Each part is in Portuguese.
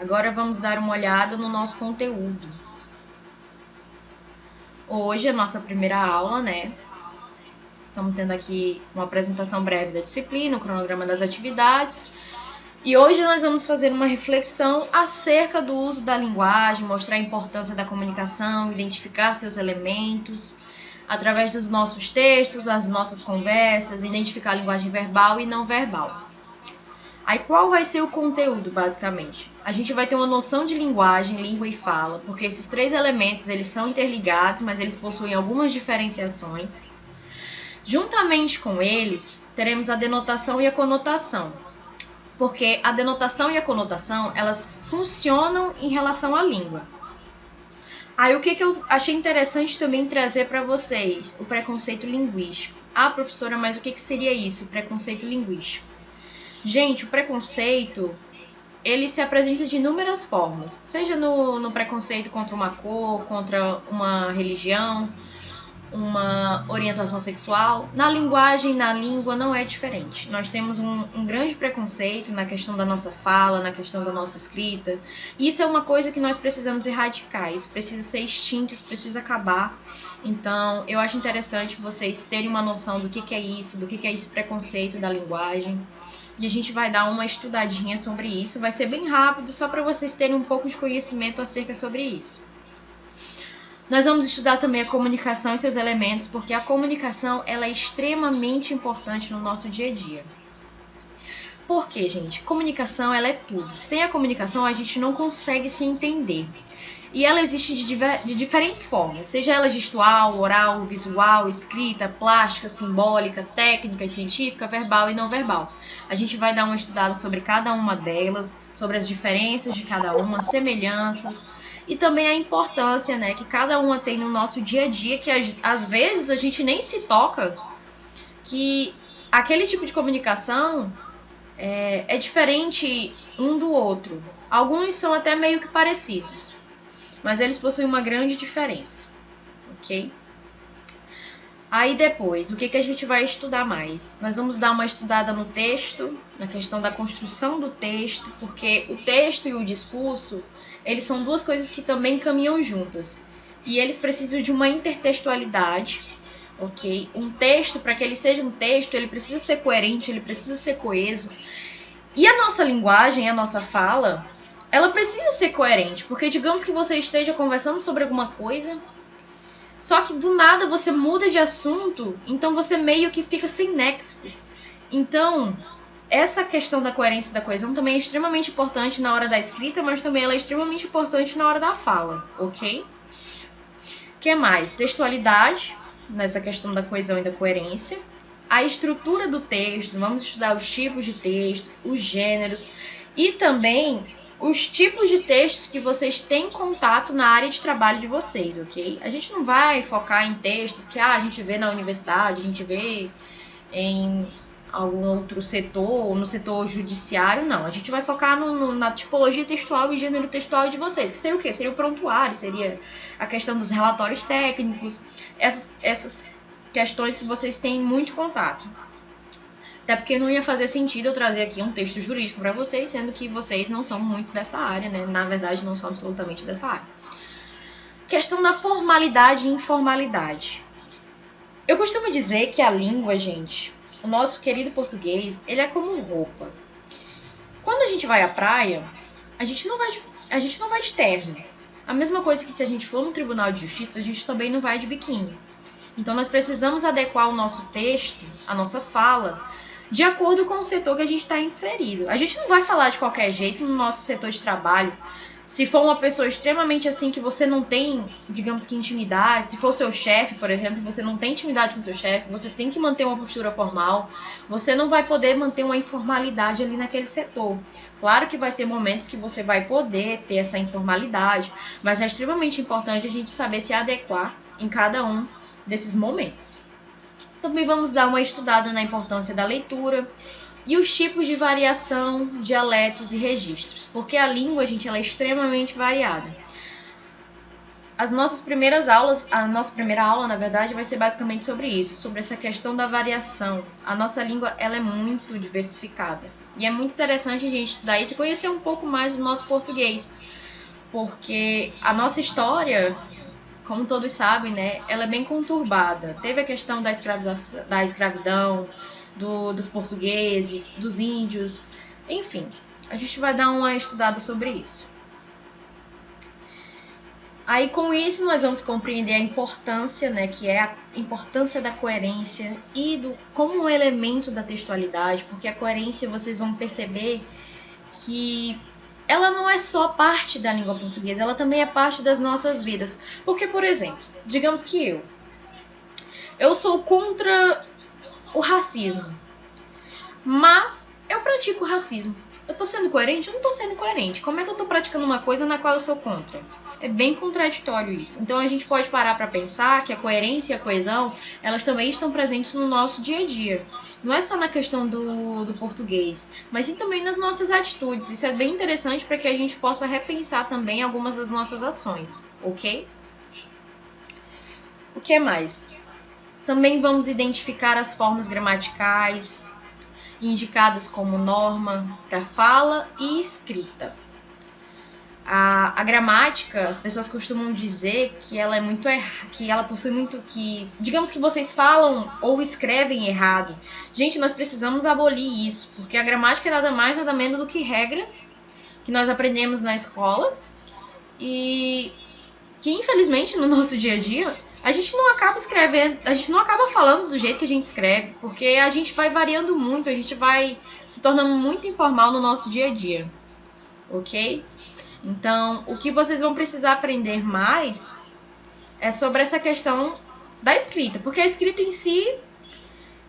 Agora vamos dar uma olhada no nosso conteúdo. Hoje é a nossa primeira aula, né? Estamos tendo aqui uma apresentação breve da disciplina, o cronograma das atividades. E hoje nós vamos fazer uma reflexão acerca do uso da linguagem, mostrar a importância da comunicação, identificar seus elementos, através dos nossos textos, as nossas conversas, identificar a linguagem verbal e não verbal. Aí qual vai ser o conteúdo, basicamente? A gente vai ter uma noção de linguagem, língua e fala, porque esses três elementos eles são interligados, mas eles possuem algumas diferenciações. Juntamente com eles, teremos a denotação e a conotação, porque a denotação e a conotação, elas funcionam em relação à língua. Aí o que eu achei interessante também trazer para vocês? O preconceito linguístico. Ah, professora, mas o que seria isso, o preconceito linguístico? Gente, o preconceito, ele se apresenta de inúmeras formas, seja no preconceito contra uma cor, contra uma religião, uma orientação sexual. Na linguagem, na língua, não é diferente. Nós temos um grande preconceito na questão da nossa fala, na questão da nossa escrita. E isso é uma coisa que nós precisamos erradicar. Isso precisa ser extinto, isso precisa acabar. Então, eu acho interessante vocês terem uma noção do que é isso, do que é esse preconceito da linguagem. E a gente vai dar uma estudadinha sobre isso. Vai ser bem rápido, só para vocês terem um pouco de conhecimento acerca sobre isso. Nós vamos estudar também a comunicação e seus elementos, porque a comunicação ela é extremamente importante no nosso dia a dia. Por quê, gente? Comunicação ela é tudo. Sem a comunicação a gente não consegue se entender. E ela existe de diferentes formas, seja ela gestual, oral, visual, escrita, plástica, simbólica, técnica e científica, verbal e não verbal. A gente vai dar uma estudada sobre cada uma delas, sobre as diferenças de cada uma, semelhanças e também a importância, né, que cada uma tem no nosso dia a dia, que às vezes a gente nem se toca, que aquele tipo de comunicação é diferente um do outro. Alguns são até meio que parecidos, mas eles possuem uma grande diferença, ok? Aí depois, o que a gente vai estudar mais? Nós vamos dar uma estudada no texto, na questão da construção do texto, porque o texto e o discurso, eles são duas coisas que também caminham juntas. E eles precisam de uma intertextualidade, ok? Um texto, para que ele seja um texto, ele precisa ser coerente, ele precisa ser coeso. E a nossa linguagem, a nossa fala, ela precisa ser coerente, porque digamos que você esteja conversando sobre alguma coisa, só que do nada você muda de assunto, então você meio que fica sem nexo. Então, essa questão da coerência e da coesão também é extremamente importante na hora da escrita, mas também ela é extremamente importante na hora da fala, ok? O que mais? Textualidade, nessa questão da coesão e da coerência. A estrutura do texto, vamos estudar os tipos de texto, os gêneros e também os tipos de textos que vocês têm contato na área de trabalho de vocês, ok? A gente não vai focar em textos que a gente vê na universidade, a gente vê em algum outro setor, no setor judiciário, não. A gente vai focar na tipologia textual e gênero textual de vocês, que seria o quê? Seria o prontuário, seria a questão dos relatórios técnicos, essas questões que vocês têm muito contato. Até porque não ia fazer sentido eu trazer aqui um texto jurídico para vocês, sendo que vocês não são muito dessa área, né? Na verdade, não são absolutamente dessa área. Questão da formalidade e informalidade. Eu costumo dizer que a língua, gente, o nosso querido português, ele é como roupa. Quando a gente vai à praia, a gente não vai de terno. A mesma coisa que se a gente for no Tribunal de Justiça, a gente também não vai de biquíni. Então, nós precisamos adequar o nosso texto, a nossa fala, de acordo com o setor que a gente está inserido. A gente não vai falar de qualquer jeito no nosso setor de trabalho. Se for uma pessoa extremamente assim que você não tem, digamos que intimidade, se for seu chefe, por exemplo, você não tem intimidade com seu chefe, você tem que manter uma postura formal, você não vai poder manter uma informalidade ali naquele setor. Claro que vai ter momentos que você vai poder ter essa informalidade, mas é extremamente importante a gente saber se adequar em cada um desses momentos. Também vamos dar uma estudada na importância da leitura e os tipos de variação, dialetos e registros, porque a língua, gente, ela é extremamente variada. As nossas primeiras aulas, a nossa primeira aula, na verdade, vai ser basicamente sobre isso, sobre essa questão da variação. A nossa língua, ela é muito diversificada. E é muito interessante a gente estudar isso e conhecer um pouco mais do nosso português. Porque a nossa história, como todos sabem, né, ela é bem conturbada. Teve a questão da escravidão, dos portugueses, dos índios, enfim. A gente vai dar uma estudada sobre isso. Aí, com isso, nós vamos compreender a importância, né, que é a importância da coerência e como um elemento da textualidade, porque a coerência, vocês vão perceber que ela não é só parte da língua portuguesa, ela também é parte das nossas vidas. Porque, por exemplo, digamos que eu sou contra o racismo, mas eu pratico racismo. Eu tô sendo coerente? Eu não tô sendo coerente. Como é que eu tô praticando uma coisa na qual eu sou contra? É bem contraditório isso. Então a gente pode parar para pensar que a coerência e a coesão, elas também estão presentes no nosso dia a dia. Não é só na questão do português, mas sim também nas nossas atitudes. Isso é bem interessante para que a gente possa repensar também algumas das nossas ações, ok? O que mais? Também vamos identificar as formas gramaticais, indicadas como norma para fala e escrita. A gramática, as pessoas costumam dizer que ela é muito que ela possui muito que, digamos que vocês falam ou escrevem errado. Gente, nós precisamos abolir isso, porque a gramática é nada mais nada menos do que regras que nós aprendemos na escola e que infelizmente no nosso dia a dia a gente não acaba escrevendo, a gente não acaba falando do jeito que a gente escreve, porque a gente vai variando muito, a gente vai se tornando muito informal no nosso dia a dia, ok? Então, o que vocês vão precisar aprender mais é sobre essa questão da escrita, porque a escrita em si,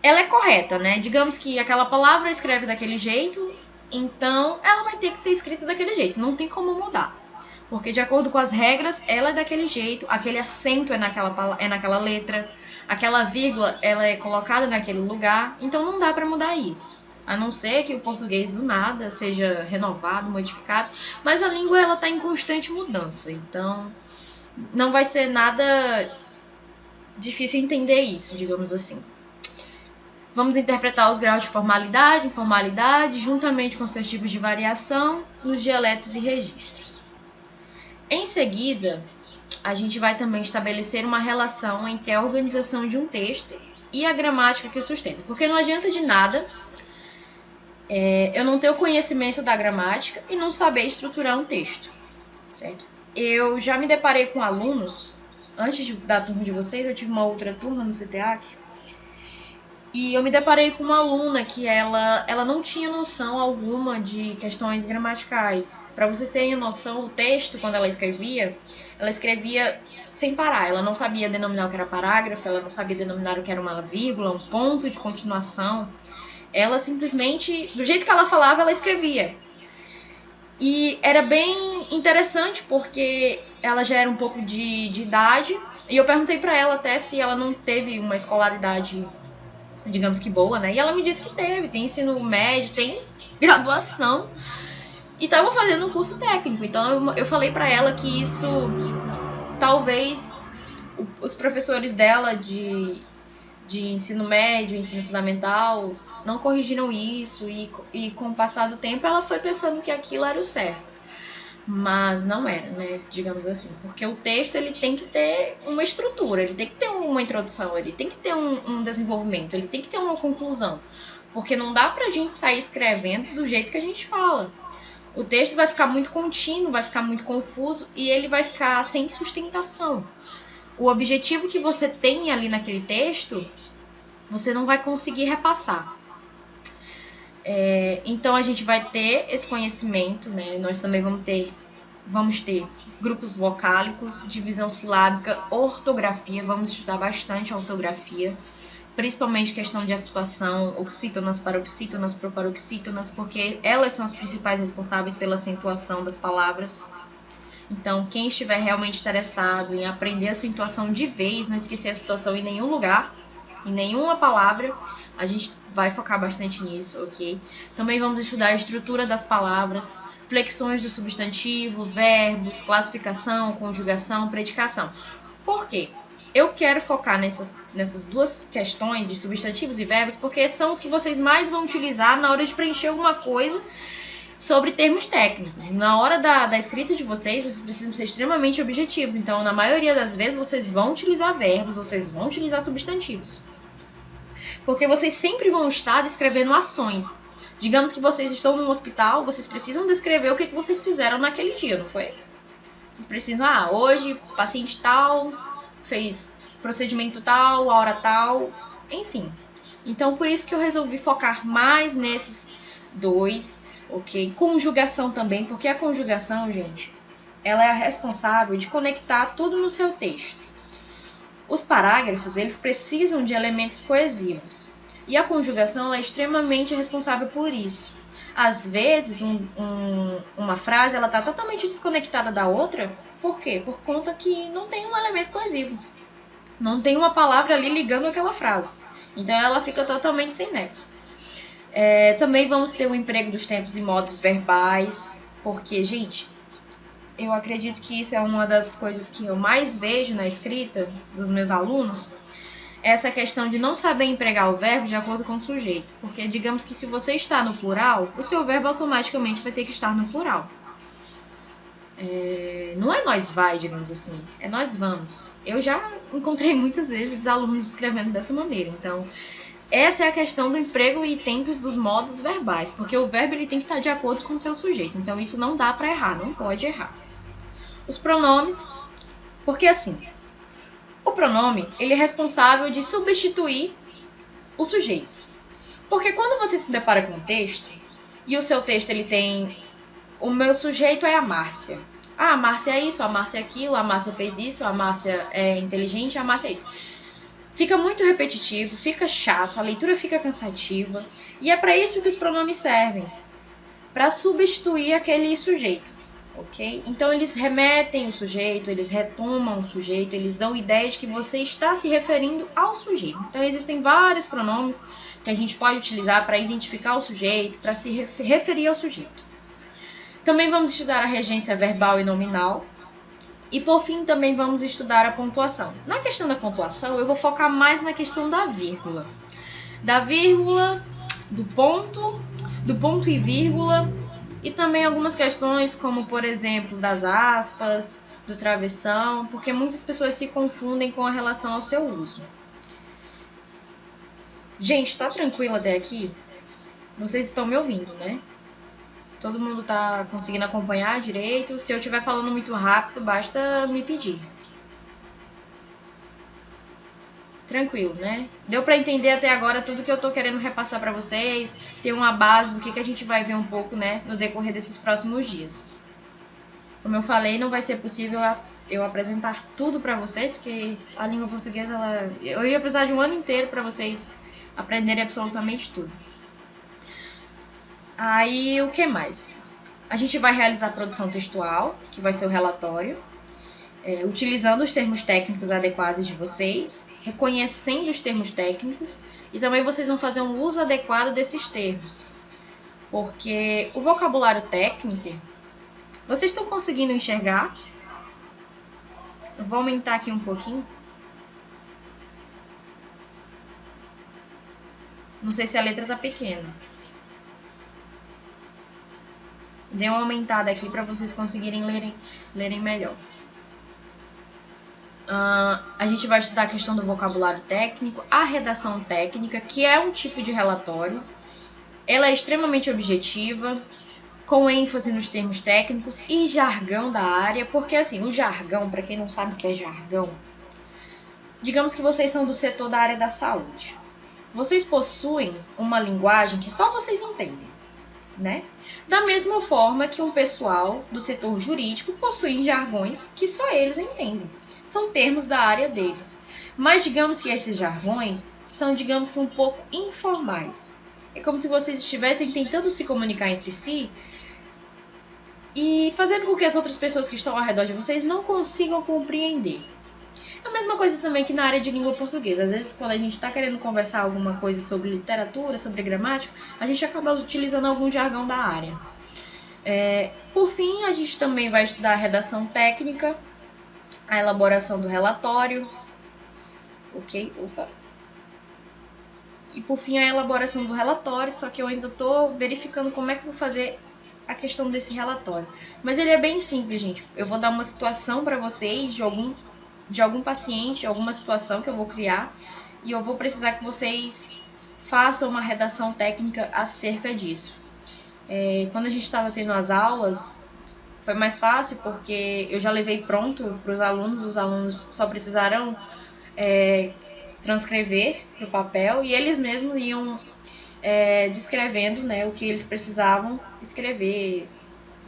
ela é correta, né? Digamos que aquela palavra escreve daquele jeito, então ela vai ter que ser escrita daquele jeito, não tem como mudar. Porque de acordo com as regras, ela é daquele jeito, aquele acento é naquela letra, aquela vírgula ela é colocada naquele lugar, então não dá para mudar isso. A não ser que o português do nada seja renovado, modificado, mas a língua ela está em constante mudança, então não vai ser nada difícil entender isso, digamos assim. Vamos interpretar os graus de formalidade, informalidade, juntamente com seus tipos de variação nos dialetos e registros. Em seguida, a gente vai também estabelecer uma relação entre a organização de um texto e a gramática que o sustenta, porque não adianta de nada eu não ter o conhecimento da gramática e não saber estruturar um texto, certo? Eu já me deparei com alunos, antes da turma de vocês, eu tive uma outra turma no CTAC, e eu me deparei com uma aluna que ela não tinha noção alguma de questões gramaticais. Para vocês terem noção, o texto, quando ela escrevia sem parar. Ela não sabia denominar o que era parágrafo, ela não sabia denominar o que era uma vírgula, um ponto de continuação. Ela simplesmente, do jeito que ela falava, ela escrevia. E era bem interessante porque ela já era um pouco de idade. E eu perguntei pra ela até se ela não teve uma escolaridade, digamos que boa, né? E ela me disse que teve, tem ensino médio, tem graduação. E tava fazendo um curso técnico. Então eu falei pra ela que isso, talvez, os professores dela de ensino médio, ensino fundamental, não corrigiram isso e com o passar do tempo ela foi pensando que aquilo era o certo. Mas não era, né? Digamos assim. Porque o texto ele tem que ter uma estrutura, ele tem que ter uma introdução, ele tem que ter um desenvolvimento, ele tem que ter uma conclusão. Porque não dá pra gente sair escrevendo do jeito que a gente fala. O texto vai ficar muito contínuo, vai ficar muito confuso e ele vai ficar sem sustentação. O objetivo que você tem ali naquele texto, você não vai conseguir repassar. Então a gente vai ter esse conhecimento, né? Nós também vamos ter grupos vocálicos, divisão silábica, ortografia, vamos estudar bastante a ortografia, principalmente questão de acentuação, oxítonas, paroxítonas, proparoxítonas, porque elas são as principais responsáveis pela acentuação das palavras. Então, quem estiver realmente interessado em aprender a acentuação de vez, não esquecer a acentuação em nenhum lugar, em nenhuma palavra, a gente vai focar bastante nisso, ok? Também vamos estudar a estrutura das palavras, flexões do substantivo, verbos, classificação, conjugação, predicação. Por quê? Eu quero focar nessas duas questões de substantivos e verbos porque são os que vocês mais vão utilizar na hora de preencher alguma coisa sobre termos técnicos. Na hora da escrita de vocês precisam ser extremamente objetivos. Então, na maioria das vezes, vocês vão utilizar verbos, vocês vão utilizar substantivos. Porque vocês sempre vão estar descrevendo ações. Digamos que vocês estão num hospital, vocês precisam descrever o que vocês fizeram naquele dia, não foi? Vocês precisam, hoje, paciente tal, fez procedimento tal, a hora tal, enfim. Então, por isso que eu resolvi focar mais nesses dois, ok? Conjugação também, porque a conjugação, gente, ela é a responsável de conectar tudo no seu texto. Os parágrafos, eles precisam de elementos coesivos. E a conjugação é extremamente responsável por isso. Às vezes, uma frase ela está totalmente desconectada da outra. Por quê? Por conta que não tem um elemento coesivo. Não tem uma palavra ali ligando aquela frase. Então, ela fica totalmente sem nexo. Também vamos ter o emprego dos tempos e modos verbais. Porque, gente, eu acredito que isso é uma das coisas que eu mais vejo na escrita dos meus alunos. Essa questão de não saber empregar o verbo de acordo com o sujeito. Porque, digamos que se você está no plural, o seu verbo automaticamente vai ter que estar no plural. Não é nós vai, digamos assim, é nós vamos. Eu já encontrei muitas vezes alunos escrevendo dessa maneira. Então, essa é a questão do emprego e tempos dos modos verbais. Porque o verbo ele tem que estar de acordo com o seu sujeito. Então, isso não dá para errar, não pode errar. Os pronomes, porque assim... O pronome, ele é responsável de substituir o sujeito. Porque quando você se depara com um texto, e o seu texto ele tem... O meu sujeito é a Márcia. A Márcia é isso, a Márcia é aquilo, a Márcia fez isso, a Márcia é inteligente, a Márcia é isso. Fica muito repetitivo, fica chato, a leitura fica cansativa. E é para isso que os pronomes servem. Para substituir aquele sujeito. Ok? Então, eles remetem o sujeito, eles retomam o sujeito, eles dão ideia de que você está se referindo ao sujeito. Então, existem vários pronomes que a gente pode utilizar para identificar o sujeito, para se referir ao sujeito. Também vamos estudar a regência verbal e nominal. E, por fim, também vamos estudar a pontuação. Na questão da pontuação, eu vou focar mais na questão da vírgula. Da vírgula, do ponto e vírgula... E também algumas questões como, por exemplo, das aspas, do travessão, porque muitas pessoas se confundem com a relação ao seu uso. Gente, tá tranquilo até aqui? Vocês estão me ouvindo, né? Todo mundo tá conseguindo acompanhar direito? Se eu estiver falando muito rápido, basta me pedir. Tranquilo, né? Deu para entender até agora tudo que eu tô querendo repassar para vocês, ter uma base do que a gente vai ver um pouco, né, no decorrer desses próximos dias. Como eu falei, não vai ser possível eu apresentar tudo para vocês, porque a língua portuguesa, eu ia precisar de um ano inteiro para vocês aprenderem absolutamente tudo. Aí, o que mais? A gente vai realizar a produção textual, que vai ser o relatório, utilizando os termos técnicos adequados de vocês, reconhecendo os termos técnicos e também vocês vão fazer um uso adequado desses termos. Porque o vocabulário técnico, vocês estão conseguindo enxergar? Eu vou aumentar aqui um pouquinho. Não sei se a letra está pequena. Dei uma aumentada aqui para vocês conseguirem lerem melhor. A gente vai estudar a questão do vocabulário técnico, a redação técnica, que é um tipo de relatório. Ela é extremamente objetiva, com ênfase nos termos técnicos e jargão da área, porque assim, o jargão, para quem não sabe o que é jargão, digamos que vocês são do setor da área da saúde. Vocês possuem uma linguagem que só vocês entendem, né? Da mesma forma que um pessoal do setor jurídico possui jargões que só eles entendem. São termos da área deles. Mas digamos que esses jargões são, digamos que, um pouco informais. É como se vocês estivessem tentando se comunicar entre si e fazendo com que as outras pessoas que estão ao redor de vocês não consigam compreender. É a mesma coisa também que na área de língua portuguesa. Às vezes, quando a gente está querendo conversar alguma coisa sobre literatura, sobre gramática, a gente acaba utilizando algum jargão da área. Por fim, a gente também vai estudar a redação técnica, a elaboração do relatório, ok? Opa. E por fim, a elaboração do relatório, só que eu ainda estou verificando como é que eu vou fazer a questão desse relatório. Mas ele é bem simples, gente. Eu vou dar uma situação para vocês de algum paciente, alguma situação que eu vou criar, e eu vou precisar que vocês façam uma redação técnica acerca disso. Quando a gente estava tendo as aulas, foi mais fácil porque eu já levei pronto para os alunos só precisaram transcrever no papel e eles mesmos iam descrevendo, né, o que eles precisavam escrever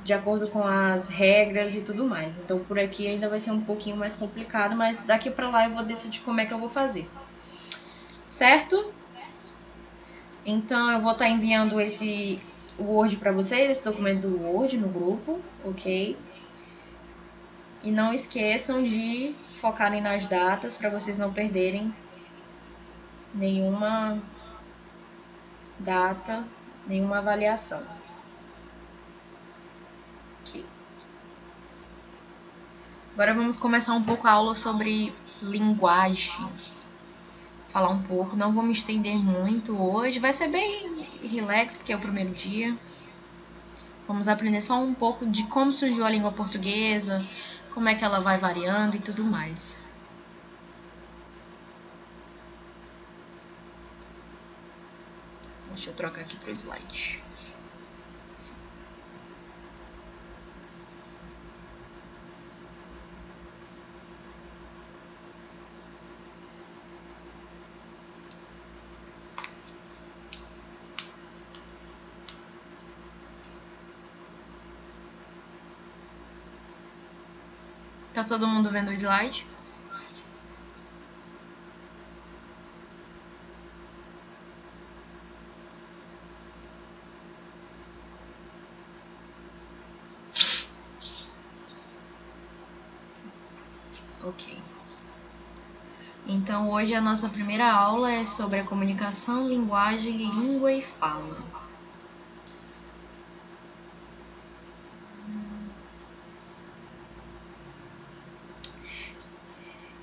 de acordo com as regras e tudo mais. Então por aqui ainda vai ser um pouquinho mais complicado, mas daqui para lá eu vou decidir como é que eu vou fazer. Certo? Então eu vou estar enviando esse Word para vocês, esse documento do Word no grupo, ok? E não esqueçam de focarem nas datas para vocês não perderem nenhuma data, nenhuma avaliação. Ok. Agora vamos começar um pouco a aula sobre linguagem. Falar um pouco, não vou me estender muito hoje, vai ser bem relax porque é o primeiro dia. Vamos aprender só um pouco de como surgiu a língua portuguesa, como é que ela vai variando e tudo mais. Deixa eu trocar aqui para o slide. Tá todo mundo vendo o slide? Ok. Então hoje a nossa primeira aula é sobre a comunicação, linguagem, língua e fala.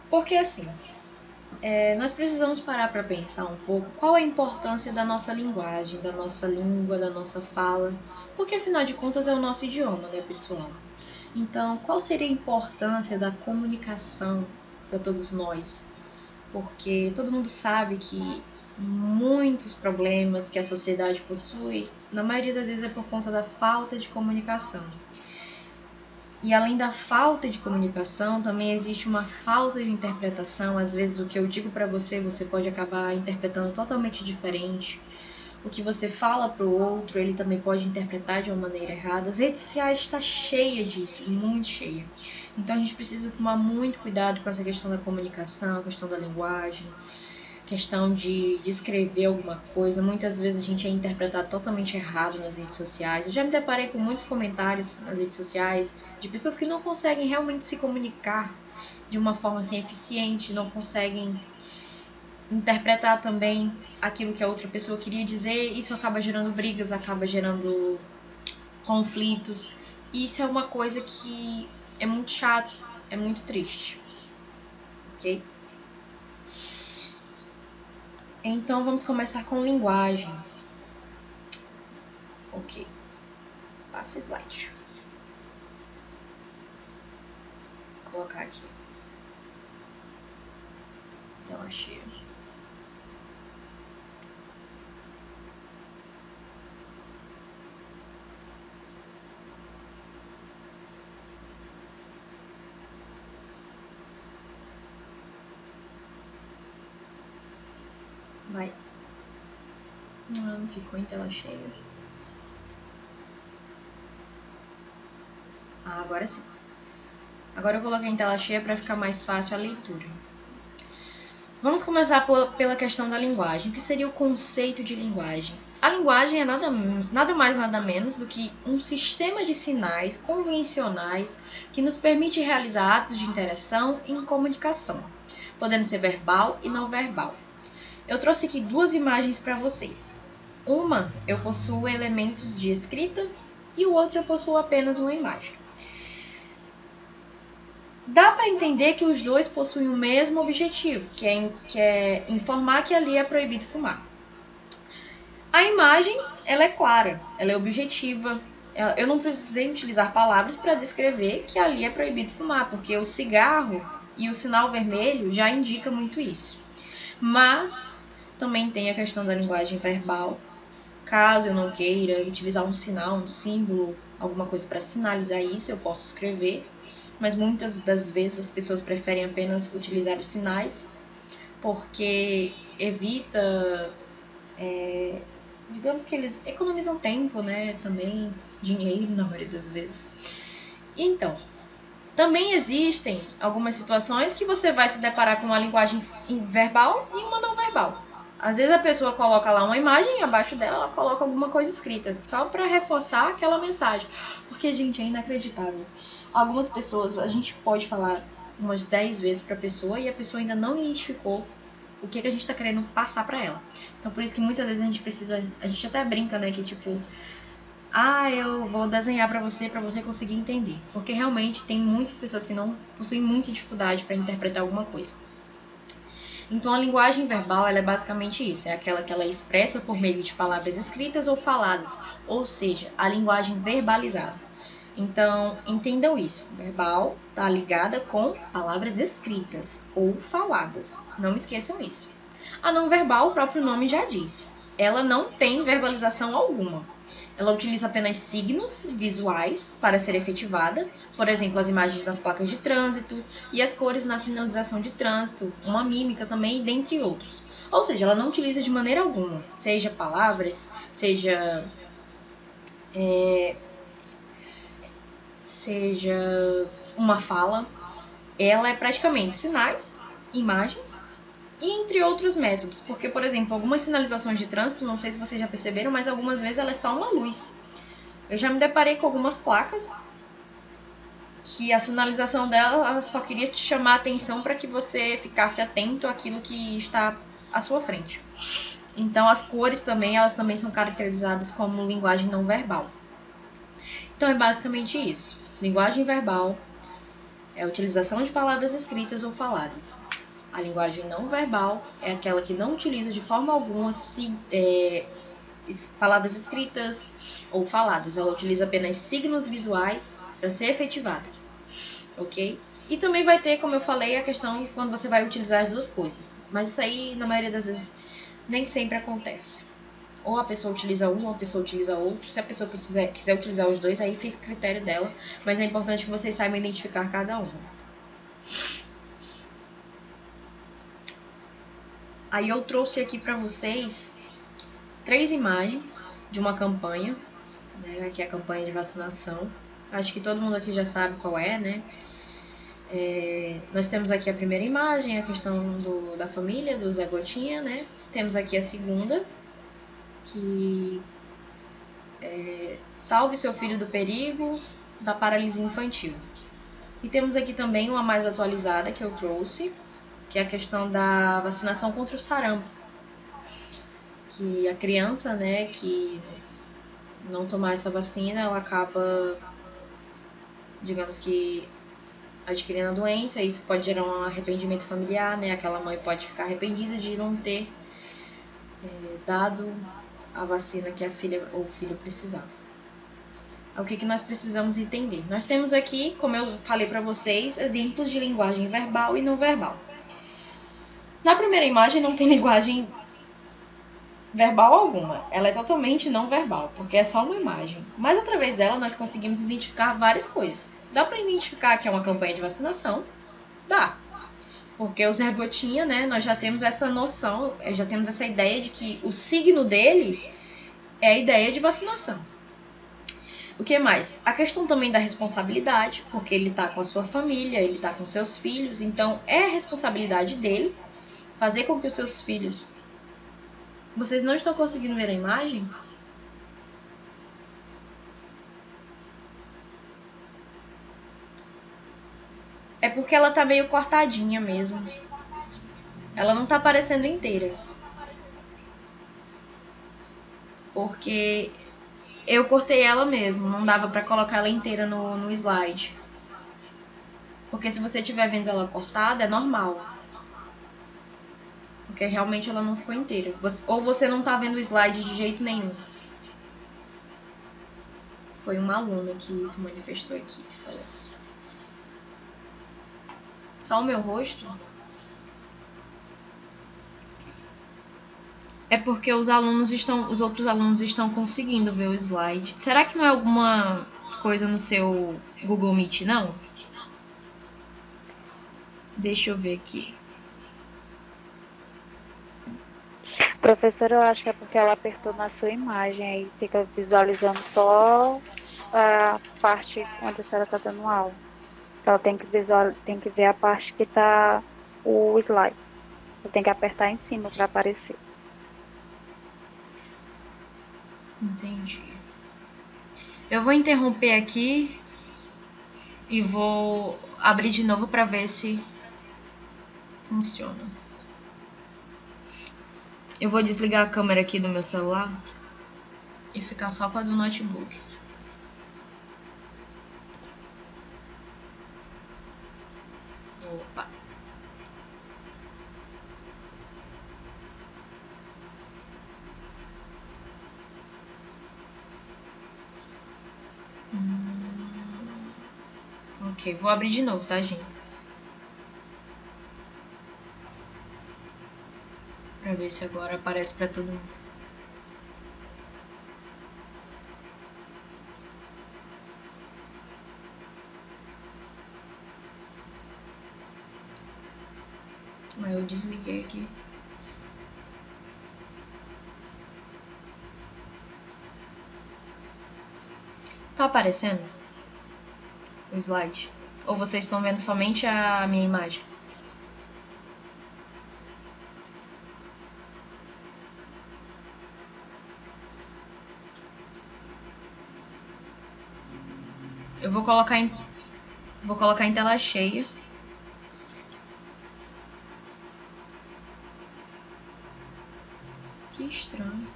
Porque assim, nós precisamos parar para pensar um pouco qual a importância da nossa linguagem, da nossa língua, da nossa fala, porque afinal de contas é o nosso idioma, né, pessoal? Então, qual seria a importância da comunicação para todos nós? Porque todo mundo sabe que muitos problemas que a sociedade possui, na maioria das vezes é por conta da falta de comunicação. E além da falta de comunicação, também existe uma falta de interpretação. Às vezes o que eu digo para você, você pode acabar interpretando totalmente diferente. O que você fala para o outro, ele também pode interpretar de uma maneira errada. As redes sociais estão cheias disso, muito cheia. Então a gente precisa tomar muito cuidado com essa questão da comunicação, a questão da linguagem, questão de escrever alguma coisa. Muitas vezes a gente é interpretado totalmente errado nas redes sociais. Eu já me deparei com muitos comentários nas redes sociais de pessoas que não conseguem realmente se comunicar de uma forma assim eficiente, não conseguem interpretar também aquilo que a outra pessoa queria dizer. Isso acaba gerando brigas, acaba gerando conflitos. E isso é uma coisa que é muito chato, é muito triste. Ok? Então vamos começar com linguagem. Ok. Passa slide. Vou colocar aqui. Tela cheia. Vai. Não ficou em tela cheia. Agora sim. Agora eu coloquei em tela cheia para ficar mais fácil a leitura. Vamos começar pela questão da linguagem. O que seria o conceito de linguagem? A linguagem é nada mais nada menos do que um sistema de sinais convencionais que nos permite realizar atos de interação e comunicação, podendo ser verbal e não verbal. Eu trouxe aqui duas imagens para vocês. Uma, eu possuo elementos de escrita e o outro eu possuo apenas uma imagem. Dá para entender que os dois possuem o mesmo objetivo, que é informar que ali é proibido fumar. A imagem, ela é clara, ela é objetiva. Eu não precisei utilizar palavras para descrever que ali é proibido fumar, porque o cigarro e o sinal vermelho já indicam muito isso. Mas também tem a questão da linguagem verbal. Caso eu não queira utilizar um sinal, um símbolo, alguma coisa para sinalizar isso, eu posso escrever. Mas muitas das vezes as pessoas preferem apenas utilizar os sinais, porque evita... digamos que eles economizam tempo, né? Também dinheiro, na maioria das vezes. Então, também existem algumas situações que você vai se deparar com uma linguagem verbal e uma não verbal. Às vezes a pessoa coloca lá uma imagem e abaixo dela ela coloca alguma coisa escrita, só para reforçar aquela mensagem. Porque, gente, é inacreditável. Algumas pessoas, a gente pode falar umas 10 vezes para a pessoa e a pessoa ainda não identificou o que a gente está querendo passar para ela. Então, por isso que muitas vezes a gente até brinca, né, que tipo, eu vou desenhar para você conseguir entender. Porque realmente tem muitas pessoas que não possuem muita dificuldade para interpretar alguma coisa. Então, a linguagem verbal ela é basicamente isso, é aquela que ela é expressa por meio de palavras escritas ou faladas, ou seja, a linguagem verbalizada. Então, entendam isso, verbal está ligada com palavras escritas ou faladas, não esqueçam isso. A não verbal, o próprio nome já diz, ela não tem verbalização alguma. Ela utiliza apenas signos visuais para ser efetivada, por exemplo, as imagens nas placas de trânsito e as cores na sinalização de trânsito, uma mímica também, dentre outros. Ou seja, ela não utiliza de maneira alguma, seja palavras, seja uma fala. Ela é praticamente sinais, imagens e entre outros métodos, porque, por exemplo, algumas sinalizações de trânsito, não sei se vocês já perceberam, mas algumas vezes ela é só uma luz. Eu já me deparei com algumas placas que a sinalização dela só queria te chamar a atenção para que você ficasse atento àquilo que está à sua frente. Então, as cores também, elas também são caracterizadas como linguagem não verbal. Então, é basicamente isso. Linguagem verbal é a utilização de palavras escritas ou faladas. A linguagem não verbal é aquela que não utiliza de forma alguma palavras escritas ou faladas. Ela utiliza apenas signos visuais para ser efetivada, ok? E também vai ter, como eu falei, a questão quando você vai utilizar as duas coisas. Mas isso aí, na maioria das vezes, nem sempre acontece. Ou a pessoa utiliza um, ou a pessoa utiliza outro. Se a pessoa quiser utilizar os dois, aí fica a critério dela. Mas é importante que vocês saibam identificar cada uma. Aí eu trouxe aqui para vocês 3 imagens de uma campanha, né? Aqui é a campanha de vacinação. Acho que todo mundo aqui já sabe qual é, né? Nós temos aqui a primeira imagem, a questão da família, do Zé Gotinha, né? Temos aqui a segunda, que salve seu filho do perigo da paralisia infantil. E temos aqui também uma mais atualizada que eu trouxe, que é a questão da vacinação contra o sarampo. Que a criança, né, que não tomar essa vacina, ela acaba, digamos que, adquirindo a doença. Isso pode gerar um arrependimento familiar, né? Aquela mãe pode ficar arrependida de não ter dado a vacina que a filha ou o filho precisava. O que nós precisamos entender? Nós temos aqui, como eu falei para vocês, exemplos de linguagem verbal e não verbal. Na primeira imagem não tem linguagem verbal alguma, ela é totalmente não verbal, porque é só uma imagem. Mas através dela nós conseguimos identificar várias coisas. Dá para identificar que é uma campanha de vacinação? Dá. Porque o Zé Gotinha, né, nós já temos essa noção, já temos essa ideia de que o signo dele é a ideia de vacinação. O que mais? A questão também da responsabilidade, porque ele está com a sua família, ele está com seus filhos, então é a responsabilidade dele fazer com que os seus filhos... Vocês não estão conseguindo ver a imagem? É porque ela tá meio cortadinha mesmo. Ela não tá aparecendo inteira. Porque eu cortei ela mesmo, não dava pra colocar ela inteira no slide. Porque se você estiver vendo ela cortada, é normal. Porque realmente ela não ficou inteira. Ou você não tá vendo o slide de jeito nenhum. Foi uma aluna que se manifestou aqui, que falou. Só o meu rosto? É porque os outros alunos estão conseguindo ver o slide. Será que não é alguma coisa no seu Google Meet, não? Deixa eu ver aqui. Professora, eu acho que é porque ela apertou na sua imagem aí fica visualizando só a parte onde a senhora está dando aula. Ela tem que ver a parte que está o slide. Você tem que apertar em cima para aparecer. Entendi. Eu vou interromper aqui e vou abrir de novo para ver se funciona. Eu vou desligar a câmera aqui do meu celular e ficar só com a do notebook. Opa. Ok, vou abrir de novo, tá, gente? Pra ver se agora aparece pra todo mundo. Mas eu desliguei aqui. Tá aparecendo o slide? Ou vocês estão vendo somente a minha imagem? Eu vou colocar em tela cheia. Que estranho.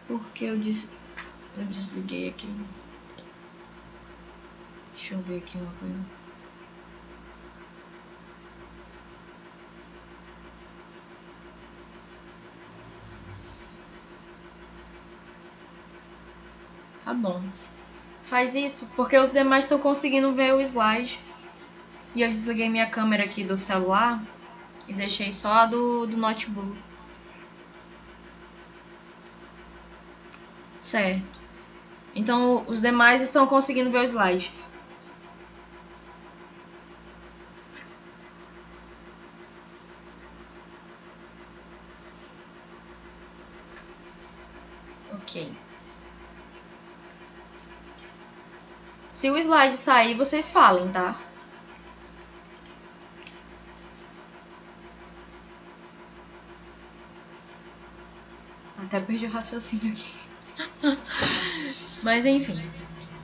Porque eu desliguei aqui. Deixa eu ver aqui uma coisa. Tá bom. Faz isso, porque os demais estão conseguindo ver o slide. E eu desliguei minha câmera aqui do celular e deixei só a do notebook. Certo. Então os demais estão conseguindo ver o slide. Ok. Se o slide sair, vocês falem, tá? Até perdi o raciocínio aqui. Mas enfim,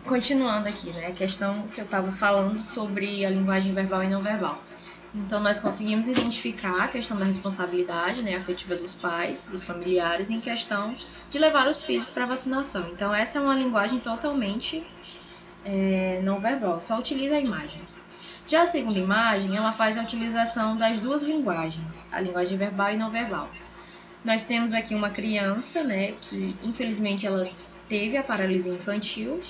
continuando aqui, né? A questão que eu estava falando sobre a linguagem verbal e não verbal. Então, nós conseguimos identificar a questão da responsabilidade, né, afetiva dos pais, dos familiares, em questão de levar os filhos para vacinação. Então, essa é uma linguagem totalmente não verbal, só utiliza a imagem. Já a segunda imagem, ela faz a utilização das duas linguagens, a linguagem verbal e não verbal. Nós temos aqui uma criança, né, que infelizmente ela teve a paralisia infantil,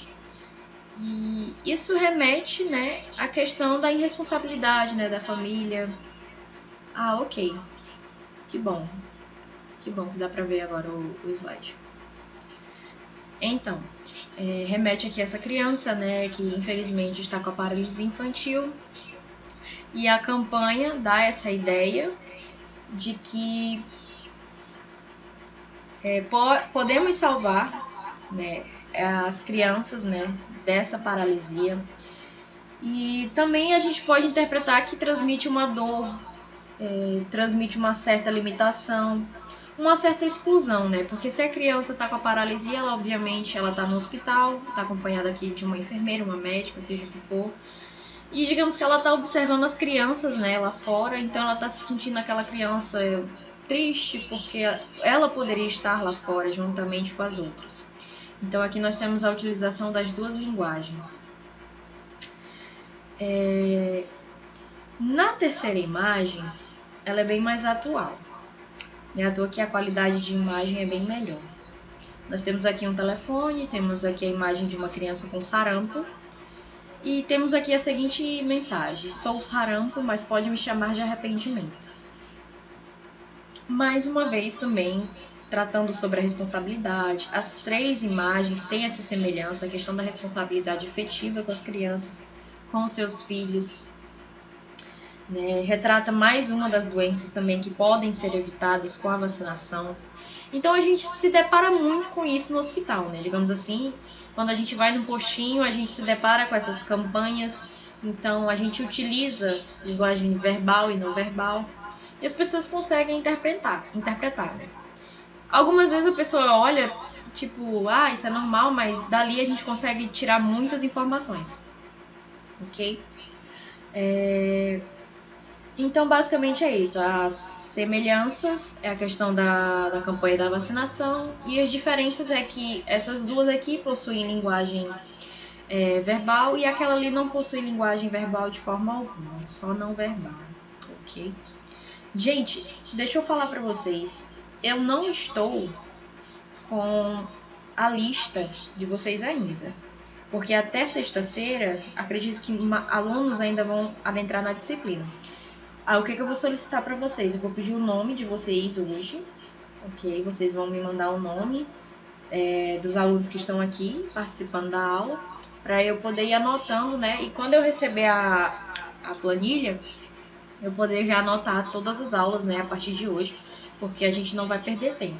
e isso remete, né, à questão da irresponsabilidade, né, da família. Ah, ok. Que bom. Que bom que dá pra ver agora o slide. Então, remete aqui a essa criança, né, que infelizmente está com a paralisia infantil. E a campanha dá essa ideia de que podemos salvar, né, as crianças, né, dessa paralisia. E também a gente pode interpretar que transmite uma dor, transmite uma certa limitação, uma certa exclusão, né? Porque se a criança está com a paralisia, ela obviamente ela está no hospital, está acompanhada aqui de uma enfermeira, uma médica, seja o que for. E digamos que ela tá observando as crianças, né, lá fora, então ela tá se sentindo aquela criança triste porque ela poderia estar lá fora juntamente com as outras. Então aqui nós temos a utilização das duas linguagens. Na terceira imagem, ela é bem mais atual. Não é à toa que a qualidade de imagem é bem melhor. Nós temos aqui um telefone, temos aqui a imagem de uma criança com sarampo. E temos aqui a seguinte mensagem: sou sarampo, mas pode me chamar de arrependimento. Mais uma vez também, tratando sobre a responsabilidade, as três imagens têm essa semelhança, a questão da responsabilidade efetiva com as crianças, com os seus filhos. Né? Retrata mais uma das doenças também que podem ser evitadas com a vacinação. Então a gente se depara muito com isso no hospital, né? Digamos assim, quando a gente vai no postinho, a gente se depara com essas campanhas. Então a gente utiliza linguagem verbal e não verbal e as pessoas conseguem interpretar, né? Algumas vezes a pessoa olha, tipo, isso é normal, mas dali a gente consegue tirar muitas informações, ok? Então, basicamente é isso. As semelhanças é a questão da campanha da vacinação e as diferenças é que essas duas aqui possuem linguagem verbal e aquela ali não possui linguagem verbal de forma alguma, só não verbal, ok? Gente, deixa eu falar pra vocês, eu não estou com a lista de vocês ainda, porque até sexta-feira, acredito que alunos ainda vão adentrar na disciplina. O que eu vou solicitar para vocês? Eu vou pedir o nome de vocês hoje, ok? Vocês vão me mandar o nome dos alunos que estão aqui participando da aula, para eu poder ir anotando, né? E quando eu receber a planilha, eu poder já anotar todas as aulas, né? A partir de hoje, porque a gente não vai perder tempo.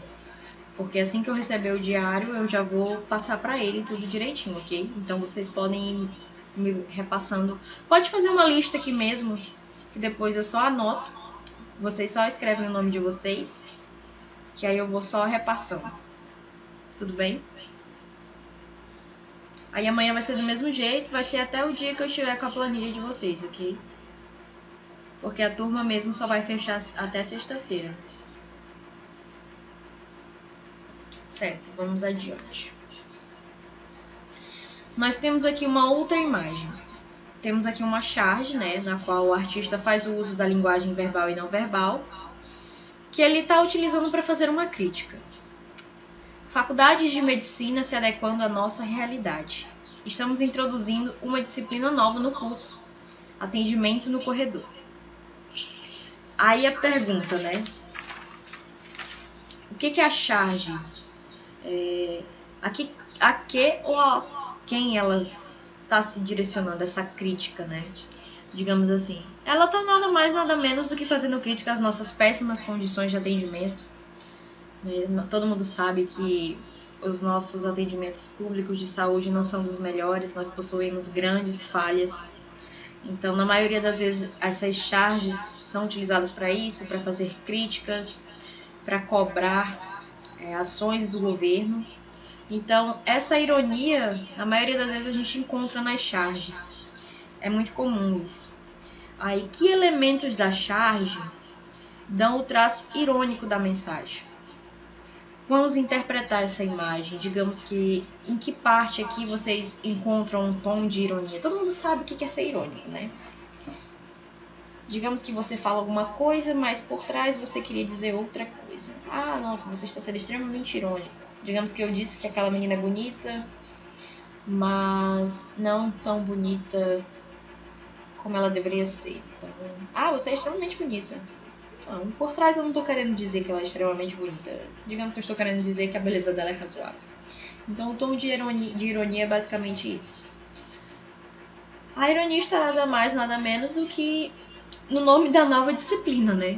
Porque assim que eu receber o diário, eu já vou passar para ele tudo direitinho, ok? Então vocês podem ir me repassando. Pode fazer uma lista aqui mesmo, que depois eu só anoto, vocês só escrevem o nome de vocês, que aí eu vou só repassando. Tudo bem? Aí amanhã vai ser do mesmo jeito, vai ser até o dia que eu estiver com a planilha de vocês, ok? Porque a turma mesmo só vai fechar até sexta-feira. Certo, vamos adiante. Nós temos aqui uma outra imagem. Temos aqui uma charge, né, na qual o artista faz o uso da linguagem verbal e não verbal, que ele está utilizando para fazer uma crítica. Faculdades de medicina se adequando à nossa realidade. Estamos introduzindo uma disciplina nova no curso, atendimento no corredor. Aí a pergunta, né? O que é a charge? A que ou a quem elas está se direcionando essa crítica, né? Digamos assim. Ela tá nada mais, nada menos do que fazendo crítica às nossas péssimas condições de atendimento. Todo mundo sabe que os nossos atendimentos públicos de saúde não são dos melhores, nós possuímos grandes falhas. Então, na maioria das vezes, essas charges são utilizadas para isso, para fazer críticas, para cobrar ações do governo. Então, essa ironia, a maioria das vezes a gente encontra nas charges. É muito comum isso. Aí, que elementos da charge dão o traço irônico da mensagem? Vamos interpretar essa imagem. Digamos que em que parte aqui vocês encontram um tom de ironia? Todo mundo sabe o que é ser irônico, né? Digamos que você fala alguma coisa, mas por trás você queria dizer outra coisa. Nossa, você está sendo extremamente irônico. Digamos que eu disse que aquela menina é bonita, mas não tão bonita como ela deveria ser. Então, você é extremamente bonita. Não, por trás eu não estou querendo dizer que ela é extremamente bonita. Digamos que eu estou querendo dizer que a beleza dela é razoável. Então o tom de ironia é basicamente isso. A ironia está nada mais, nada menos do que no nome da nova disciplina, né?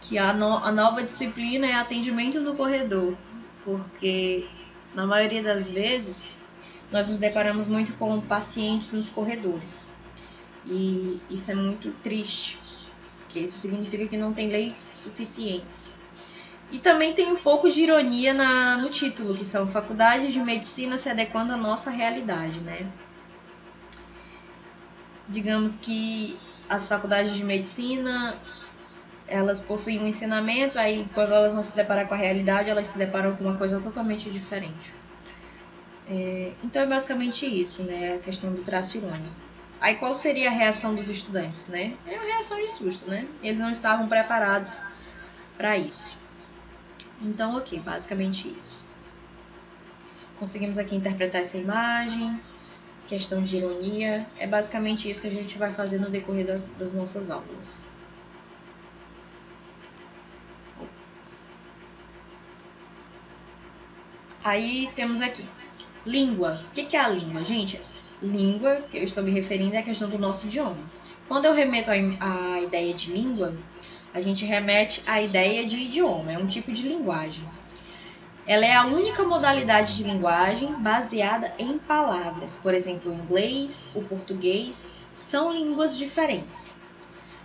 Que a nova disciplina é atendimento no corredor. Porque na maioria das vezes nós nos deparamos muito com pacientes nos corredores. E isso é muito triste, porque isso significa que não tem leitos suficientes. E também tem um pouco de ironia no título, que são Faculdades de Medicina se adequando à nossa realidade, né? digamos que as faculdades de medicina, elas possuem um ensinamento, aí quando elas vão se deparar com a realidade, elas se deparam com uma coisa totalmente diferente. Então é basicamente isso, né? A questão do traço irônico. Aí qual seria a reação dos estudantes, né? É uma reação de susto, né? Eles não estavam preparados para isso. Então, ok, basicamente isso. Conseguimos aqui interpretar essa imagem, questão de ironia. É basicamente isso que a gente vai fazer no decorrer das nossas aulas. Aí temos aqui, língua. O que é a língua? Gente, língua, que eu estou me referindo, é a questão do nosso idioma. Quando eu remeto à ideia de língua, a gente remete à ideia de idioma, é um tipo de linguagem. Ela é a única modalidade de linguagem baseada em palavras. Por exemplo, o inglês, o português, são línguas diferentes.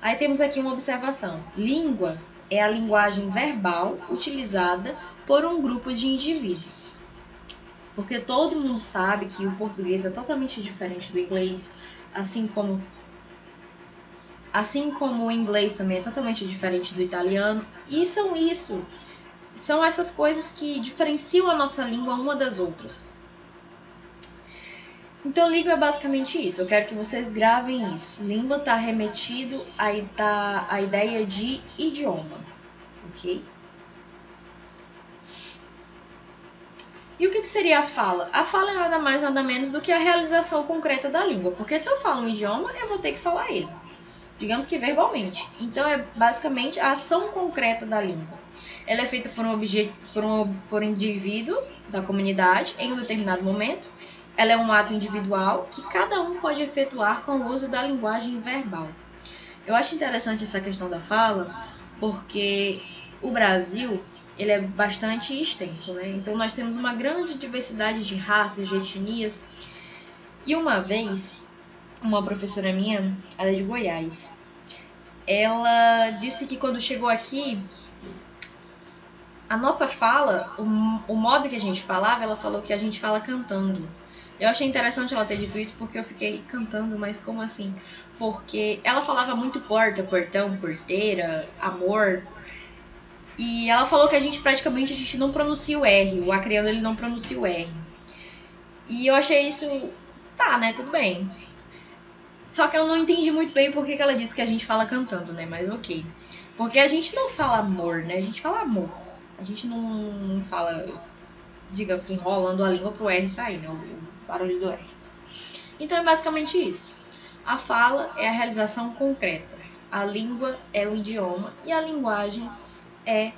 Aí temos aqui uma observação. Língua é a linguagem verbal utilizada por um grupo de indivíduos. Porque todo mundo sabe que o português é totalmente diferente do inglês, assim como o inglês também é totalmente diferente do italiano. E são essas coisas que diferenciam a nossa língua uma das outras. Então, língua é basicamente isso. Eu quero que vocês gravem isso. Língua está remetido à ideia de idioma, ok? E o que seria a fala? A fala é nada mais, nada menos do que a realização concreta da língua. Porque se eu falo um idioma, eu vou ter que falar ele. Digamos que verbalmente. Então, é basicamente a ação concreta da língua. Ela é feita por um indivíduo da comunidade em um determinado momento. Ela é um ato individual que cada um pode efetuar com o uso da linguagem verbal. Eu acho interessante essa questão da fala, porque o Brasil ele é bastante extenso, né? Então nós temos uma grande diversidade de raças, de etnias. E uma vez, uma professora minha, ela é de Goiás, ela disse que quando chegou aqui, a nossa fala, o modo que a gente falava, ela falou que a gente fala cantando. Eu achei interessante ela ter dito isso porque eu fiquei cantando, mas como assim? Porque ela falava muito porta, portão, porteira, amor. E ela falou que a gente não pronuncia o R, o acreano ele não pronuncia o R. E eu achei isso, tá, né, tudo bem. Só que eu não entendi muito bem por que ela disse que a gente fala cantando, né, mas ok. Porque a gente não fala amor, né, a gente fala amor. A gente não fala, digamos que enrolando a língua pro R sair, né, o barulho do R. Então é basicamente isso. A fala é a realização concreta. A língua é o idioma e a linguagem é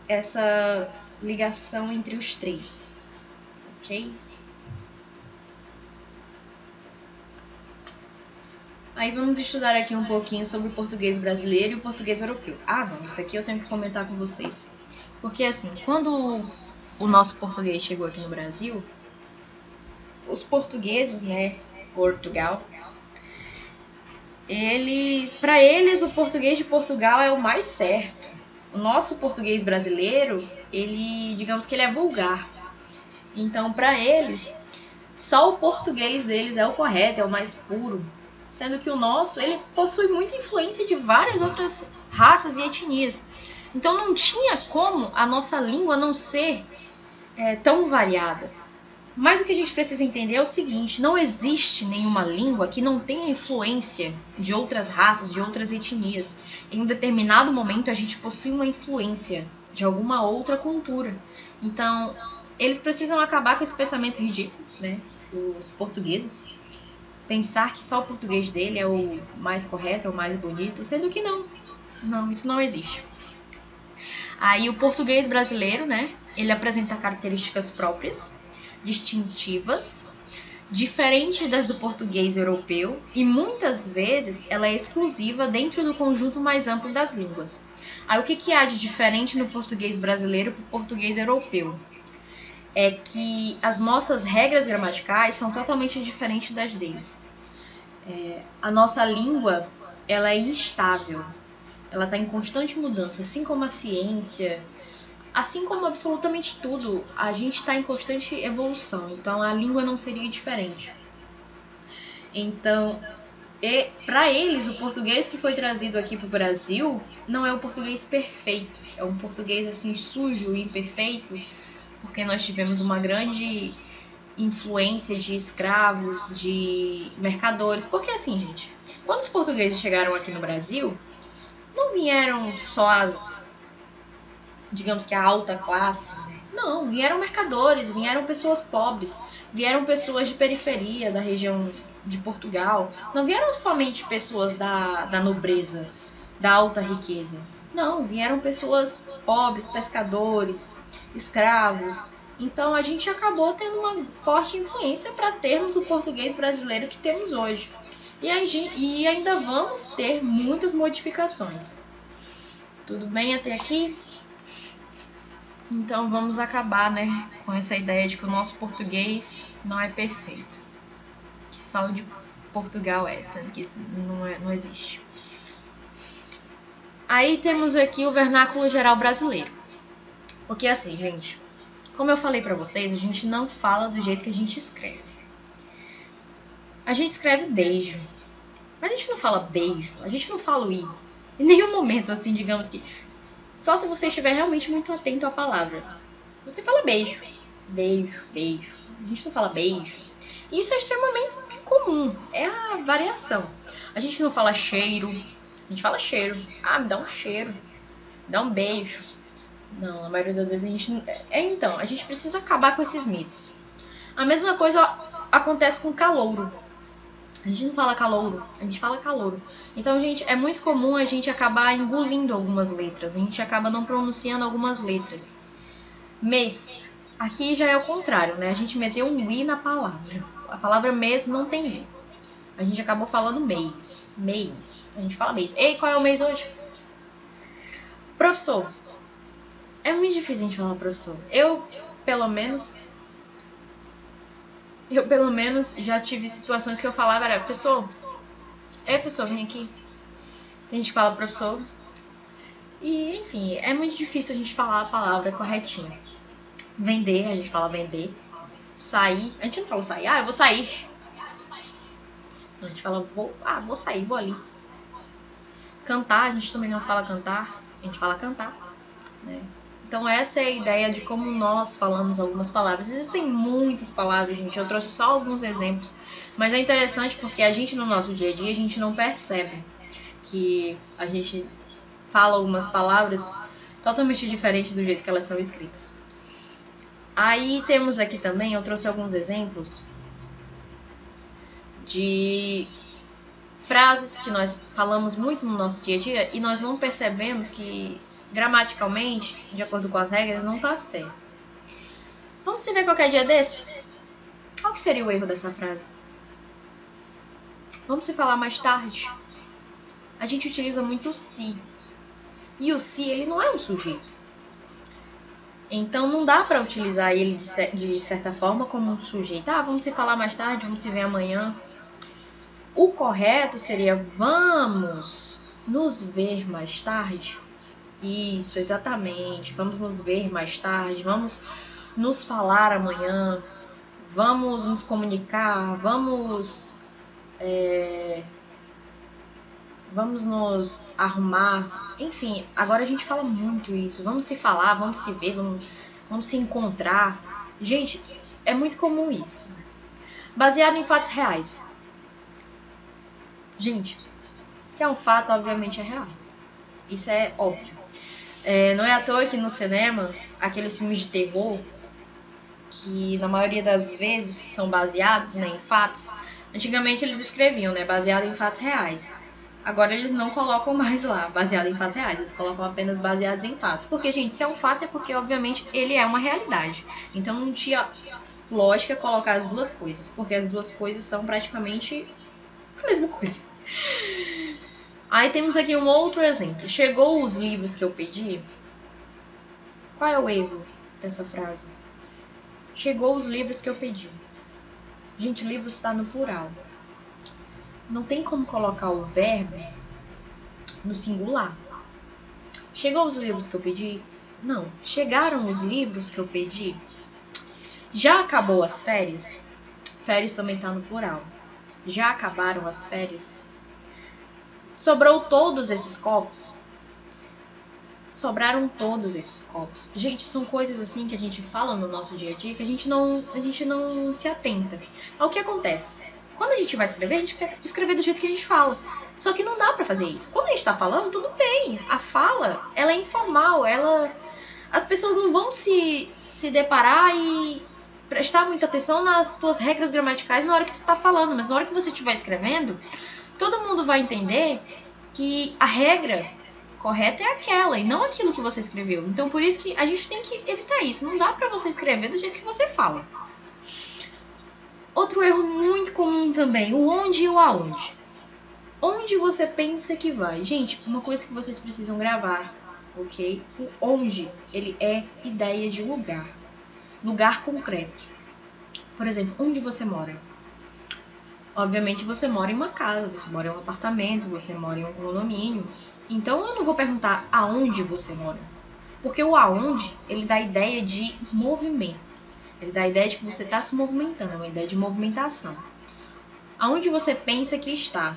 essa ligação entre os três. Ok? Aí vamos estudar aqui um pouquinho sobre o português brasileiro e o português europeu. Ah, não, isso aqui eu tenho que comentar com vocês. Porque assim, quando o nosso português chegou aqui no Brasil, os portugueses, né, Portugal, para eles o português de Portugal é o mais certo. O nosso português brasileiro, digamos que ele é vulgar. Então, para eles, só o português deles é o correto, é o mais puro. Sendo que o nosso, ele possui muita influência de várias outras raças e etnias. Então, não tinha como a nossa língua não ser tão variada. Mas o que a gente precisa entender é o seguinte, não existe nenhuma língua que não tenha influência de outras raças, de outras etnias. Em um determinado momento a gente possui uma influência de alguma outra cultura. Então, eles precisam acabar com esse pensamento ridículo, né? Os portugueses. Pensar que só o português dele é o mais correto, é o mais bonito, sendo que não. Não, isso não existe. Aí o português brasileiro, né? Ele apresenta características próprias, distintivas, diferentes das do português europeu e muitas vezes ela é exclusiva dentro do conjunto mais amplo das línguas. Aí o que há de diferente no português brasileiro para o português europeu? É que as nossas regras gramaticais são totalmente diferentes das deles. A nossa língua ela é instável, ela está em constante mudança, assim como a ciência. Assim como absolutamente tudo, a gente está em constante evolução, então a língua não seria diferente. Então, E para eles, o português que foi trazido aqui para o Brasil não é o português perfeito, é um português assim sujo e imperfeito, porque nós tivemos uma grande influência de escravos, de mercadores. Porque assim, gente, quando os portugueses chegaram aqui no Brasil, não vieram só digamos que a alta classe. Não, vieram mercadores, vieram pessoas pobres, vieram pessoas de periferia da região de Portugal. Não vieram somente pessoas da nobreza, da alta riqueza. Não, vieram pessoas pobres, pescadores, escravos. Então a gente acabou tendo uma forte influência para termos o português brasileiro que temos hoje. E ainda vamos ter muitas modificações. Tudo bem até aqui? Então vamos acabar, né, com essa ideia de que o nosso português não é perfeito. Que só o de Portugal é, sendo que isso não existe. Aí temos aqui o vernáculo geral brasileiro. Porque assim, gente, como eu falei pra vocês, a gente não fala do jeito que a gente escreve. A gente escreve beijo, mas a gente não fala beijo, a gente não fala o i. Em nenhum momento, assim, digamos que... Só se você estiver realmente muito atento à palavra. Você fala beijo. Beijo, beijo. A gente não fala beijo. E isso é extremamente comum. É a variação. A gente não fala cheiro. A gente fala cheiro. Ah, me dá um cheiro. Me dá um beijo. Não, a maioria das vezes a gente... Então, a gente precisa acabar com esses mitos. A mesma coisa acontece com calouro. A gente não fala calouro, a gente fala calouro. Então, gente, é muito comum a gente acabar engolindo algumas letras. A gente acaba não pronunciando algumas letras. Mês. Aqui já é o contrário, né? A gente meteu um i na palavra. A palavra mês não tem i. A gente acabou falando mês. Mês. A gente fala mês. Ei, qual é o mês hoje? Professor. É muito difícil a gente falar professor. Eu, pelo menos, já tive situações que eu falava, era, professor, professor, vem aqui. Tem gente que fala professor. E, enfim, é muito difícil a gente falar a palavra corretinha. Vender, a gente fala vender. Sair, a gente não fala sair, eu vou sair. Não, a gente fala, vou sair, vou ali. Cantar, a gente também não fala cantar, a gente fala cantar, né? Então essa é a ideia de como nós falamos algumas palavras. Existem muitas palavras, gente, eu trouxe só alguns exemplos. Mas é interessante porque a gente no nosso dia a dia, a gente não percebe que a gente fala algumas palavras totalmente diferentes do jeito que elas são escritas. Aí temos aqui também, eu trouxe alguns exemplos de frases que nós falamos muito no nosso dia a dia e nós não percebemos que gramaticalmente, de acordo com as regras, não está certo. Vamos se ver qualquer dia desses? Qual que seria o erro dessa frase? Vamos se falar mais tarde? A gente utiliza muito o se. E o se, ele não é um sujeito. Então não dá para utilizar ele de certa forma como um sujeito. Vamos se falar mais tarde, vamos se ver amanhã. O correto seria vamos nos ver mais tarde. Isso, exatamente. Vamos nos ver mais tarde, vamos nos falar amanhã, vamos nos comunicar, vamos nos arrumar. Enfim, agora a gente fala muito isso. Vamos se falar, vamos se ver, vamos se encontrar. Gente, é muito comum isso. Baseado em fatos reais. Gente, se é um fato, obviamente é real. Isso é óbvio. Não é à toa que no cinema, aqueles filmes de terror, que na maioria das vezes são baseados, né, em fatos, antigamente eles escreviam, né, baseado em fatos reais. Agora eles não colocam mais lá, baseado em fatos reais, eles colocam apenas baseados em fatos. Porque, gente, se é um fato é porque, obviamente, ele é uma realidade. Então não tinha lógica colocar as duas coisas, porque as duas coisas são praticamente a mesma coisa. Aí temos aqui um outro exemplo. Chegou os livros que eu pedi? Qual é o erro dessa frase? Chegou os livros que eu pedi. Gente, livro está no plural. Não tem como colocar o verbo no singular. Chegou os livros que eu pedi? Não. Chegaram os livros que eu pedi? Já acabou as férias? Férias também está no plural. Já acabaram as férias? Sobrou todos esses copos? Sobraram todos esses copos. Gente, são coisas assim que a gente fala no nosso dia a dia que a gente não se atenta. Ao que acontece? Quando a gente vai escrever, a gente quer escrever do jeito que a gente fala. Só que não dá pra fazer isso. Quando a gente tá falando, tudo bem. A fala, ela é informal, as pessoas não vão se deparar e prestar muita atenção nas tuas regras gramaticais na hora que tu tá falando, mas na hora que você estiver escrevendo, todo mundo vai entender que a regra correta é aquela e não aquilo que você escreveu. Então, por isso que a gente tem que evitar isso. Não dá pra você escrever do jeito que você fala. Outro erro muito comum também, o onde e o aonde. Onde você pensa que vai? Gente, uma coisa que vocês precisam gravar, ok? O onde, ele é ideia de lugar. Lugar concreto. Por exemplo, onde você mora? Obviamente você mora em uma casa, você mora em um apartamento, você mora em um condomínio. Então eu não vou perguntar aonde você mora. Porque o aonde, ele dá a ideia de movimento. Ele dá a ideia de que você está se movimentando, é uma ideia de movimentação. Aonde você pensa que está?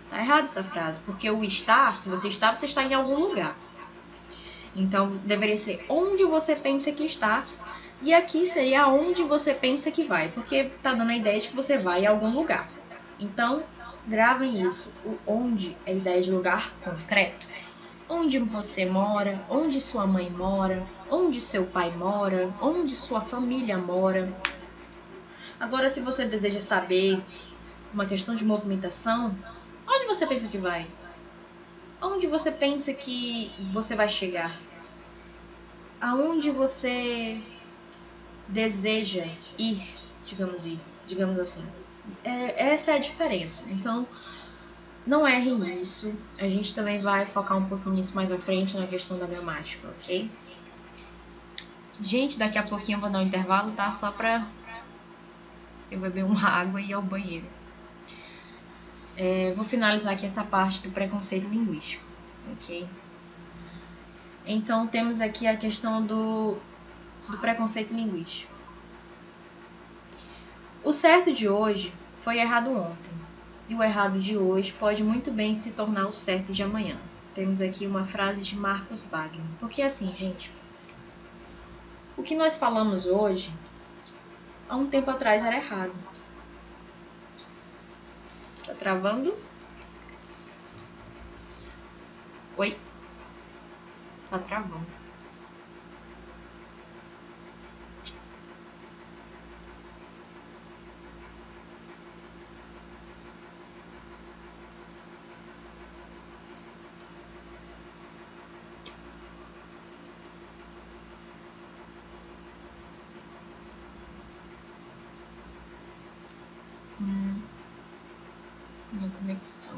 Tá errada essa frase, porque o estar, se você está em algum lugar. Então deveria ser onde você pensa que está. E aqui seria aonde você pensa que vai, porque tá dando a ideia de que você vai a algum lugar. Então, gravem isso. O onde é a ideia de lugar concreto. Onde você mora, onde sua mãe mora, onde seu pai mora, onde sua família mora. Agora, se você deseja saber uma questão de movimentação, onde você pensa que vai? Onde você pensa que você vai chegar? Aonde você deseja ir, digamos assim. Essa é a diferença. Então, não errem nisso. A gente também vai focar um pouco nisso mais à frente na questão da gramática, ok? Gente, daqui a pouquinho eu vou dar um intervalo, tá? Só pra eu beber uma água e ir ao banheiro. Vou finalizar aqui essa parte do preconceito linguístico, ok? Então, temos aqui a questão do preconceito linguístico. O certo de hoje foi errado ontem, e o errado de hoje pode muito bem se tornar o certo de amanhã. Temos aqui uma frase de Marcos Wagner. Porque assim, gente, o que nós falamos hoje, há um tempo atrás era errado. Tá travando? Oi? Tá travando. Minha conexão.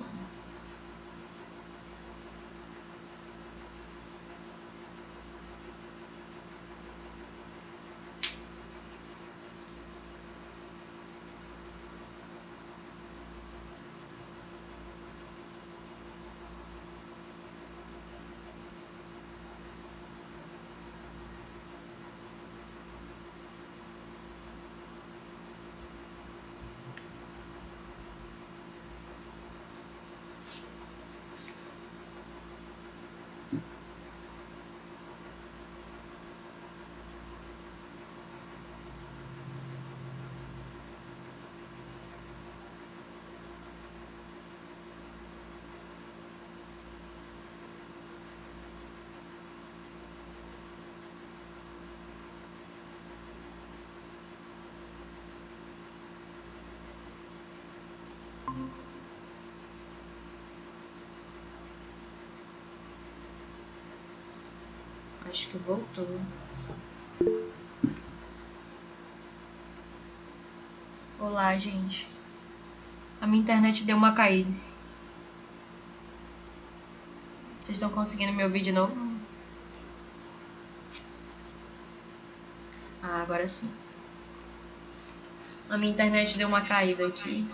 Acho que voltou. Olá, gente. A minha internet deu uma caída. Vocês estão conseguindo me ouvir de novo? Ah, agora sim. A minha internet deu uma caída aqui.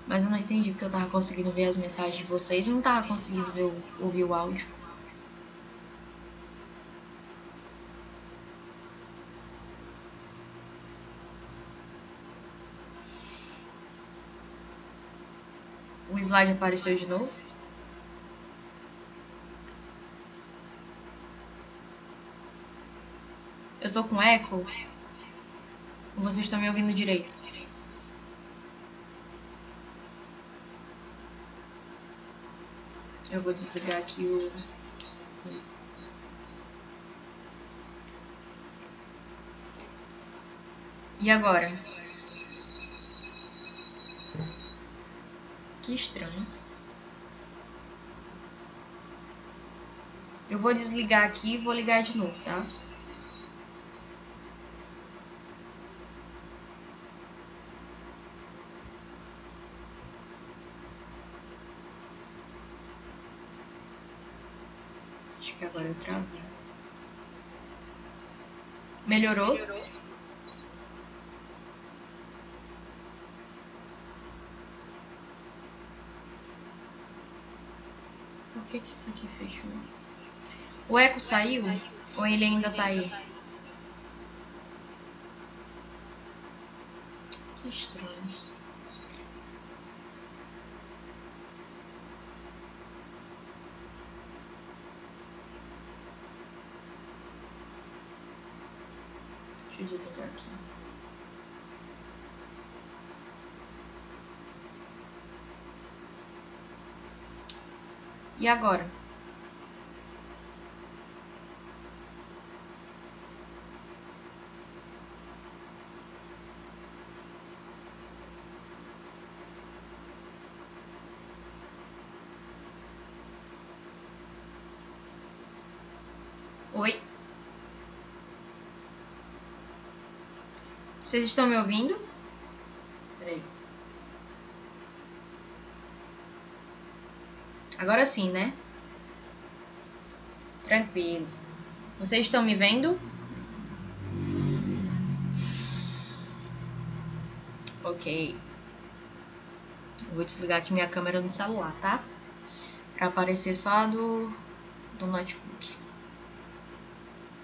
Mas eu não entendi porque eu tava conseguindo ver as mensagens de vocês e não tava conseguindo ouvir o áudio. slide apareceu de novo? Eu tô com eco? Ou vocês estão me ouvindo direito? Eu vou desligar aqui o... E agora? Que estranho. Eu vou desligar aqui e vou ligar de novo, tá? Acho que agora eu travei. Melhorou? Por que isso aqui fechou? O eco saiu? Ou ele ainda tá aí? Que estranho. Deixa eu desligar aqui. E agora? Oi? Vocês estão me ouvindo? Peraí. Agora sim, né? Tranquilo. Vocês estão me vendo? Ok. Eu vou desligar aqui minha câmera no celular, tá? Pra aparecer só a do notebook.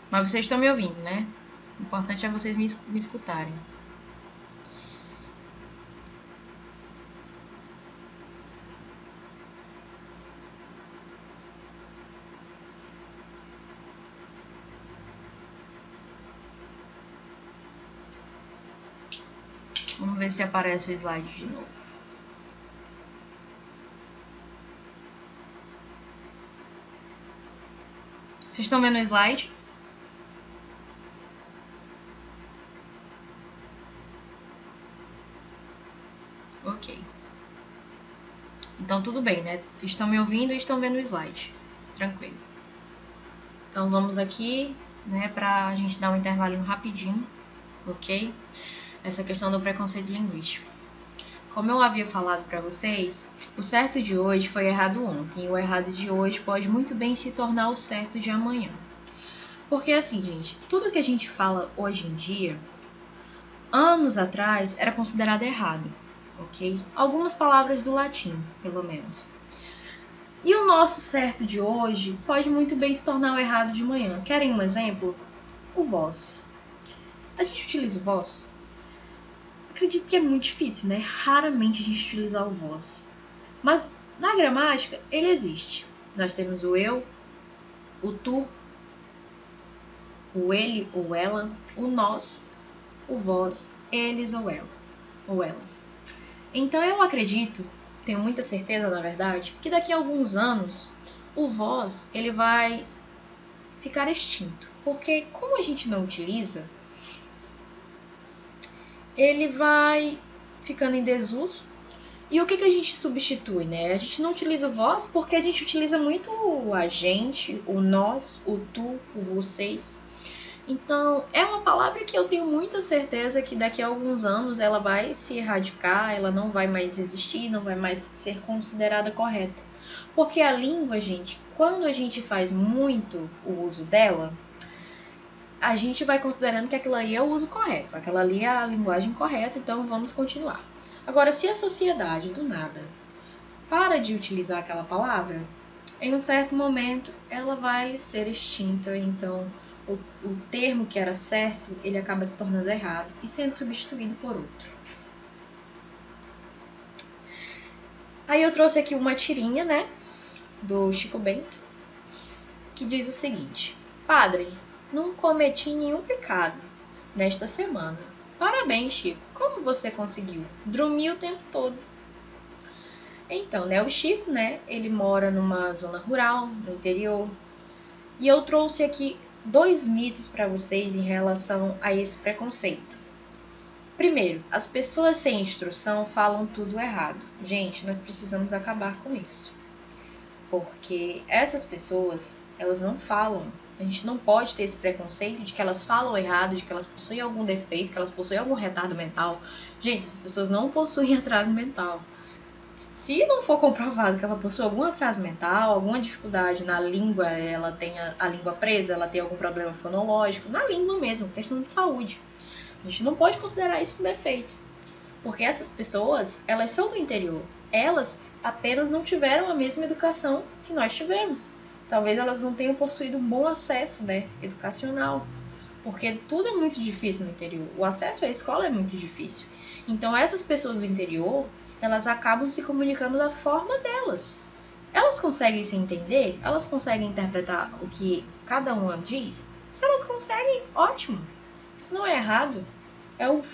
Mas vocês estão me ouvindo, né? O importante é vocês me escutarem. Vamos ver se aparece o slide de novo. Vocês estão vendo o slide? Ok. Então tudo bem, né? Estão me ouvindo e estão vendo o slide. Tranquilo. Então vamos aqui, né, pra gente dar um intervalinho rapidinho, ok? Essa questão do preconceito linguístico. Como eu havia falado para vocês, o certo de hoje foi errado ontem, e o errado de hoje pode muito bem se tornar o certo de amanhã. Porque assim, gente, tudo que a gente fala hoje em dia, anos atrás, era considerado errado, ok? Algumas palavras do latim, pelo menos. E o nosso certo de hoje pode muito bem se tornar o errado de amanhã. Querem um exemplo? O vós. A gente utiliza o vós? Acredito que é muito difícil, né? Raramente a gente utiliza o vós. Mas na gramática, ele existe. Nós temos o eu, o tu, o ele ou ela, o nós, o vós, eles ou ela, ou elas. Então eu acredito, tenho muita certeza na verdade, que daqui a alguns anos o vós ele vai ficar extinto. Porque como a gente não utiliza, ele vai ficando em desuso. E o que a gente substitui, né? A gente não utiliza o vós porque a gente utiliza muito o a gente, o nós, o tu, o vocês. Então, é uma palavra que eu tenho muita certeza que daqui a alguns anos ela vai se erradicar, ela não vai mais existir, não vai mais ser considerada correta. Porque a língua, gente, quando a gente faz muito o uso dela, a gente vai considerando que aquilo ali é o uso correto, aquela ali é a linguagem correta, então vamos continuar. Agora, se a sociedade, do nada, para de utilizar aquela palavra, em um certo momento ela vai ser extinta, então o termo que era certo, ele acaba se tornando errado e sendo substituído por outro. Aí eu trouxe aqui uma tirinha, né, do Chico Bento, que diz o seguinte: Padre, não cometi nenhum pecado nesta semana. Parabéns, Chico. Como você conseguiu? Dormi o tempo todo. Então, né, o Chico, né, ele mora numa zona rural, no interior. E eu trouxe aqui 2 mitos para vocês em relação a esse preconceito. Primeiro, as pessoas sem instrução falam tudo errado. Gente, nós precisamos acabar com isso. Porque essas pessoas, elas não falam. A gente não pode ter esse preconceito de que elas falam errado, de que elas possuem algum defeito, que elas possuem algum retardo mental. Gente, essas pessoas não possuem atraso mental. Se não for comprovado que ela possui algum atraso mental, alguma dificuldade na língua, ela tem a língua presa, ela tem algum problema fonológico, na língua mesmo, questão de saúde. A gente não pode considerar isso um defeito. Porque essas pessoas, elas são do interior. Elas apenas não tiveram a mesma educação que nós tivemos. Talvez elas não tenham possuído um bom acesso, né, educacional. Porque tudo é muito difícil no interior. O acesso à escola é muito difícil. Então essas pessoas do interior, elas acabam se comunicando da forma delas. Elas conseguem se entender? Elas conseguem interpretar o que cada uma diz? Se elas conseguem, ótimo. Isso não é errado.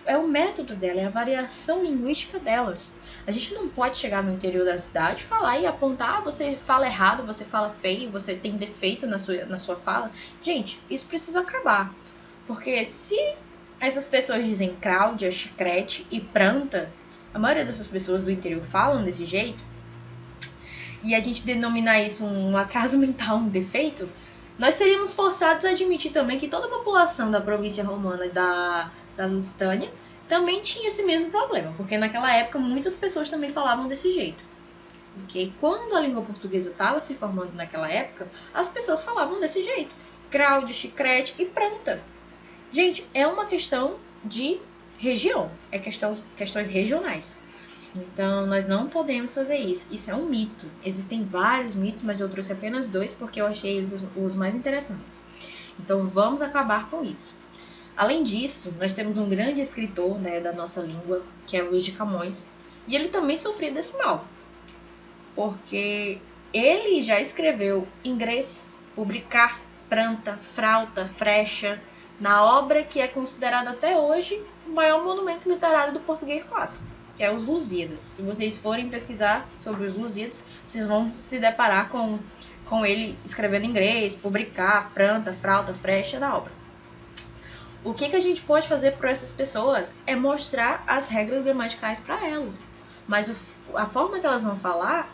É o método dela, é a variação linguística delas. A gente não pode chegar no interior da cidade, falar e apontar, você fala errado, você fala feio, você tem defeito na sua fala. Gente, isso precisa acabar. Porque se essas pessoas dizem Cláudia, chicrete e planta, a maioria dessas pessoas do interior falam desse jeito, e a gente denominar isso um atraso mental, um defeito, nós seríamos forçados a admitir também que toda a população da província romana da Lusitânia também tinha esse mesmo problema, porque naquela época muitas pessoas também falavam desse jeito. Porque quando a língua portuguesa estava se formando naquela época, as pessoas falavam desse jeito. Cláudia, chicrete e planta. Gente, é uma questão de região, é questões regionais. Então, nós não podemos fazer isso. Isso é um mito. Existem vários mitos, mas eu trouxe apenas 2 porque eu achei eles os mais interessantes. Então, vamos acabar com isso. Além disso, nós temos um grande escritor, né, da nossa língua, que é Luís de Camões, e ele também sofria desse mal, porque ele já escreveu inglês, publicar, planta, frauta, frecha, na obra que é considerada até hoje o maior monumento literário do português clássico, que é os Lusíadas. Se vocês forem pesquisar sobre os Lusíadas, vocês vão se deparar com ele escrevendo inglês, publicar, planta, frauta, frecha na obra. O que a gente pode fazer por essas pessoas é mostrar as regras gramaticais para elas. Mas a forma que elas vão falar,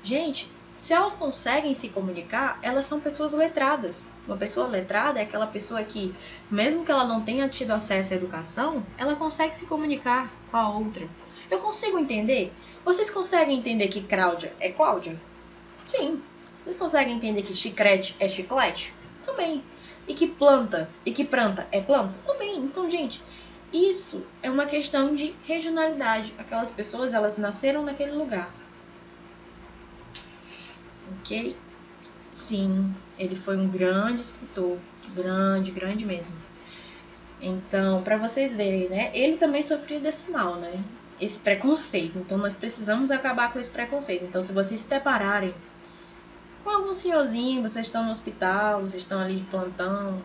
gente, se elas conseguem se comunicar, elas são pessoas letradas. Uma pessoa letrada é aquela pessoa que, mesmo que ela não tenha tido acesso à educação, ela consegue se comunicar com a outra. Eu consigo entender? Vocês conseguem entender que Cláudia é Cláudia? Sim. Vocês conseguem entender que chiclete é chiclete? Também. E que planta é planta? Também. Então, gente, isso é uma questão de regionalidade. Aquelas pessoas, elas nasceram naquele lugar. Ok? Sim, ele foi um grande escritor. Grande, grande mesmo. Então, para vocês verem, né? Ele também sofreu desse mal, né? Esse preconceito. Então, nós precisamos acabar com esse preconceito. Então, se vocês se depararem com algum senhorzinho, vocês estão no hospital, vocês estão ali de plantão,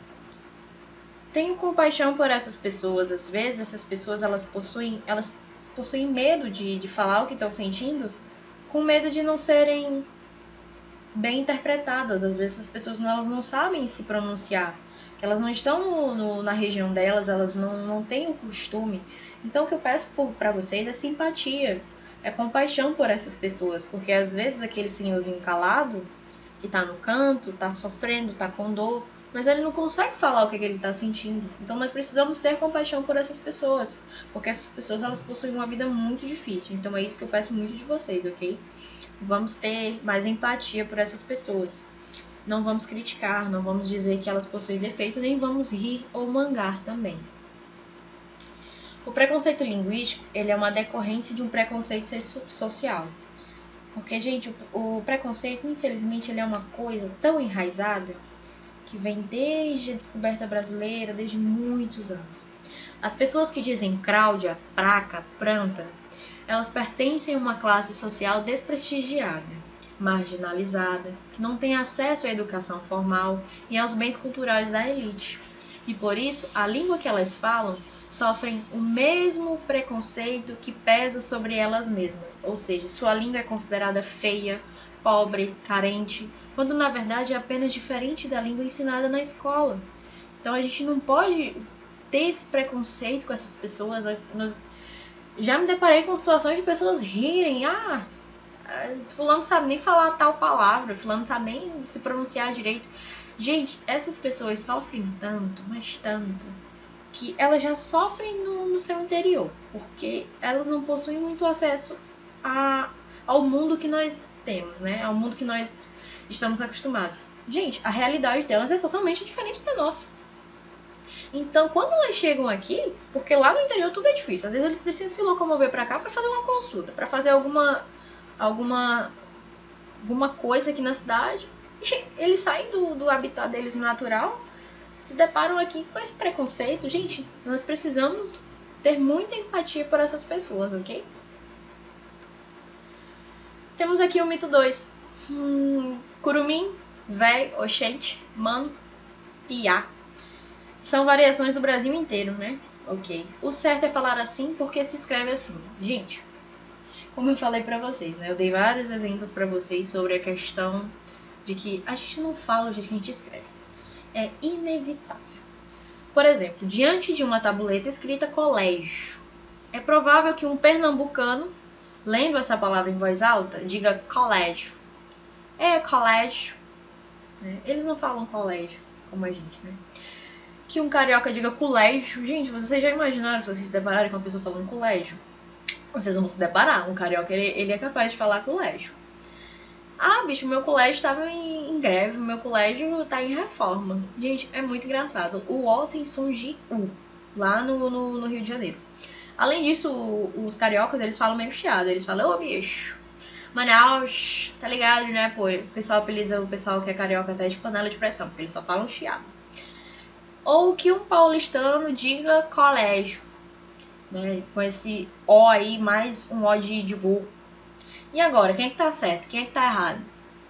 tenham compaixão por essas pessoas. Às vezes, essas pessoas, elas possuem medo de falar o que estão sentindo, com medo de não serem bem interpretadas. Às vezes, as pessoas elas não sabem se pronunciar, que elas não estão na região delas, elas não têm o costume. Então, o que eu peço para vocês é simpatia, é compaixão por essas pessoas, porque às vezes aquele senhorzinho calado, que tá no canto, tá sofrendo, tá com dor, mas ele não consegue falar o que ele tá sentindo. Então nós precisamos ter compaixão por essas pessoas, porque essas pessoas elas possuem uma vida muito difícil. Então é isso que eu peço muito de vocês, ok? Vamos ter mais empatia por essas pessoas. Não vamos criticar, não vamos dizer que elas possuem defeito, nem vamos rir ou mangar também. O preconceito linguístico, ele é uma decorrência de um preconceito social. Porque, gente, o preconceito, infelizmente, ele é uma coisa tão enraizada que vem desde a descoberta brasileira, desde muitos anos. As pessoas que dizem Cláudia, placa, planta, elas pertencem a uma classe social desprestigiada, marginalizada, que não tem acesso à educação formal e aos bens culturais da elite. E por isso, a língua que elas falam sofrem o mesmo preconceito que pesa sobre elas mesmas, ou seja, sua língua é considerada feia, pobre, carente, quando na verdade é apenas diferente da língua ensinada na escola. Então a gente não pode ter esse preconceito com essas pessoas. Já me deparei com situações de pessoas rirem. Fulano não sabe nem falar tal palavra, fulano não sabe nem se pronunciar direito. Gente, essas pessoas sofrem tanto, mas tanto, que elas já sofrem no seu interior, porque elas não possuem muito acesso ao mundo que nós temos, né? Ao mundo que nós estamos acostumados. Gente, a realidade delas é totalmente diferente da nossa. Então, quando elas chegam aqui, porque lá no interior tudo é difícil, às vezes eles precisam se locomover para cá para fazer uma consulta, para fazer alguma coisa aqui na cidade, e eles saem do habitat deles natural, se deparam aqui com esse preconceito. Gente, nós precisamos ter muita empatia por essas pessoas, ok? Temos aqui o mito 2. Curumim, véi, oxente, mano, piá. São variações do Brasil inteiro, né? Ok. O certo é falar assim porque se escreve assim. Gente, como eu falei pra vocês, né? Eu dei vários exemplos pra vocês sobre a questão de que a gente não fala o jeito que a gente escreve. É inevitável. Por exemplo, diante de uma tabuleta escrita colégio, é provável que um pernambucano, lendo essa palavra em voz alta, diga colégio. É colégio. Eles não falam colégio como a gente, né? Que um carioca diga colégio. Gente, vocês já imaginaram se vocês se depararem com uma pessoa falando colégio? Vocês vão se deparar. Um carioca, ele é capaz de falar colégio. Bicho, meu colégio estava em greve, meu colégio tá em reforma. Gente, é muito engraçado. O O tem som de U, lá no Rio de Janeiro. Além disso, os cariocas, eles falam meio chiado. Eles falam, ô bicho, Manaus, tá ligado, né? Pô, o pessoal apelida o pessoal que é carioca até de panela de pressão, porque eles só falam chiado. Ou que um paulistano diga colégio, né? Com esse O aí, mais um O de voo. E agora, quem é que tá certo? Quem é que tá errado?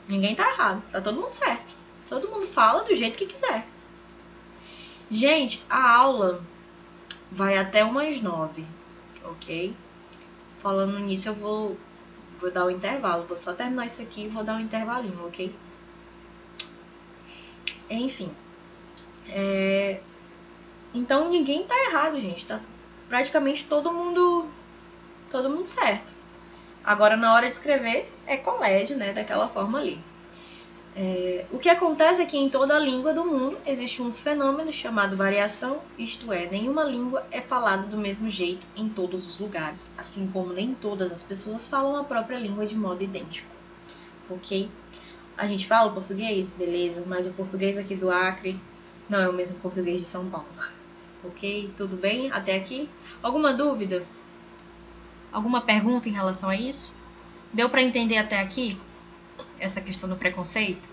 Ninguém tá errado, tá todo mundo certo. Todo mundo fala do jeito que quiser. Gente, a aula vai até umas 9, ok? Falando nisso, eu vou dar um intervalo. Vou só terminar isso aqui e vou dar um intervalinho, ok? Enfim. Então ninguém tá errado, gente. Tá praticamente todo mundo certo. Agora, na hora de escrever, é colégio, né? Daquela forma ali. O que acontece é que em toda a língua do mundo existe um fenômeno chamado variação, isto é, nenhuma língua é falada do mesmo jeito em todos os lugares, assim como nem todas as pessoas falam a própria língua de modo idêntico, ok? A gente fala o português, beleza, mas o português aqui do Acre não é o mesmo português de São Paulo, ok? Tudo bem até aqui? Alguma dúvida? Alguma pergunta em relação a isso? Deu para entender até aqui essa questão do preconceito?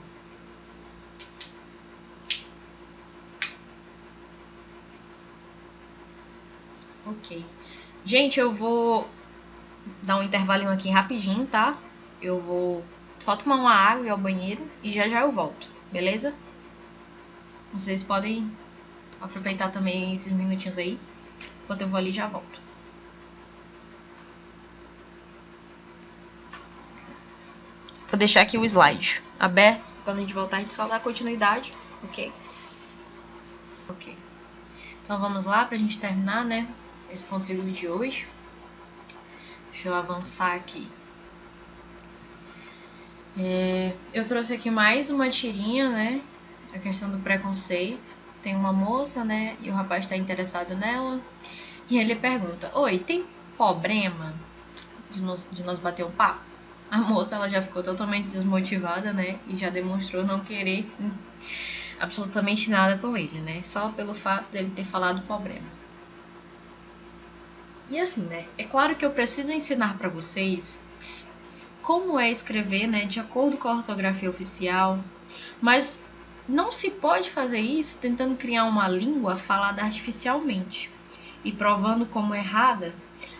Ok. Gente, eu vou dar um intervalinho aqui rapidinho, tá? Eu vou só tomar uma água e ir ao banheiro e já eu volto, beleza? Vocês podem aproveitar também esses minutinhos aí, enquanto eu vou ali e já volto. Vou deixar aqui o slide aberto. Quando a gente voltar, a gente só dá continuidade, ok? Ok. Então vamos lá pra gente terminar, né? Esse conteúdo de hoje. Deixa eu avançar aqui. Eu trouxe aqui mais uma tirinha, né? A questão do preconceito. Tem uma moça, né? E o rapaz está interessado nela. E ele pergunta: oi, tem problema de nós bater um papo? A moça, ela já ficou totalmente desmotivada, né? E já demonstrou não querer absolutamente nada com ele, né? Só pelo fato dele ter falado problema. E assim, né? É claro que eu preciso ensinar para vocês como é escrever, né? De acordo com a ortografia oficial. Mas não se pode fazer isso tentando criar uma língua falada artificialmente e provando como errada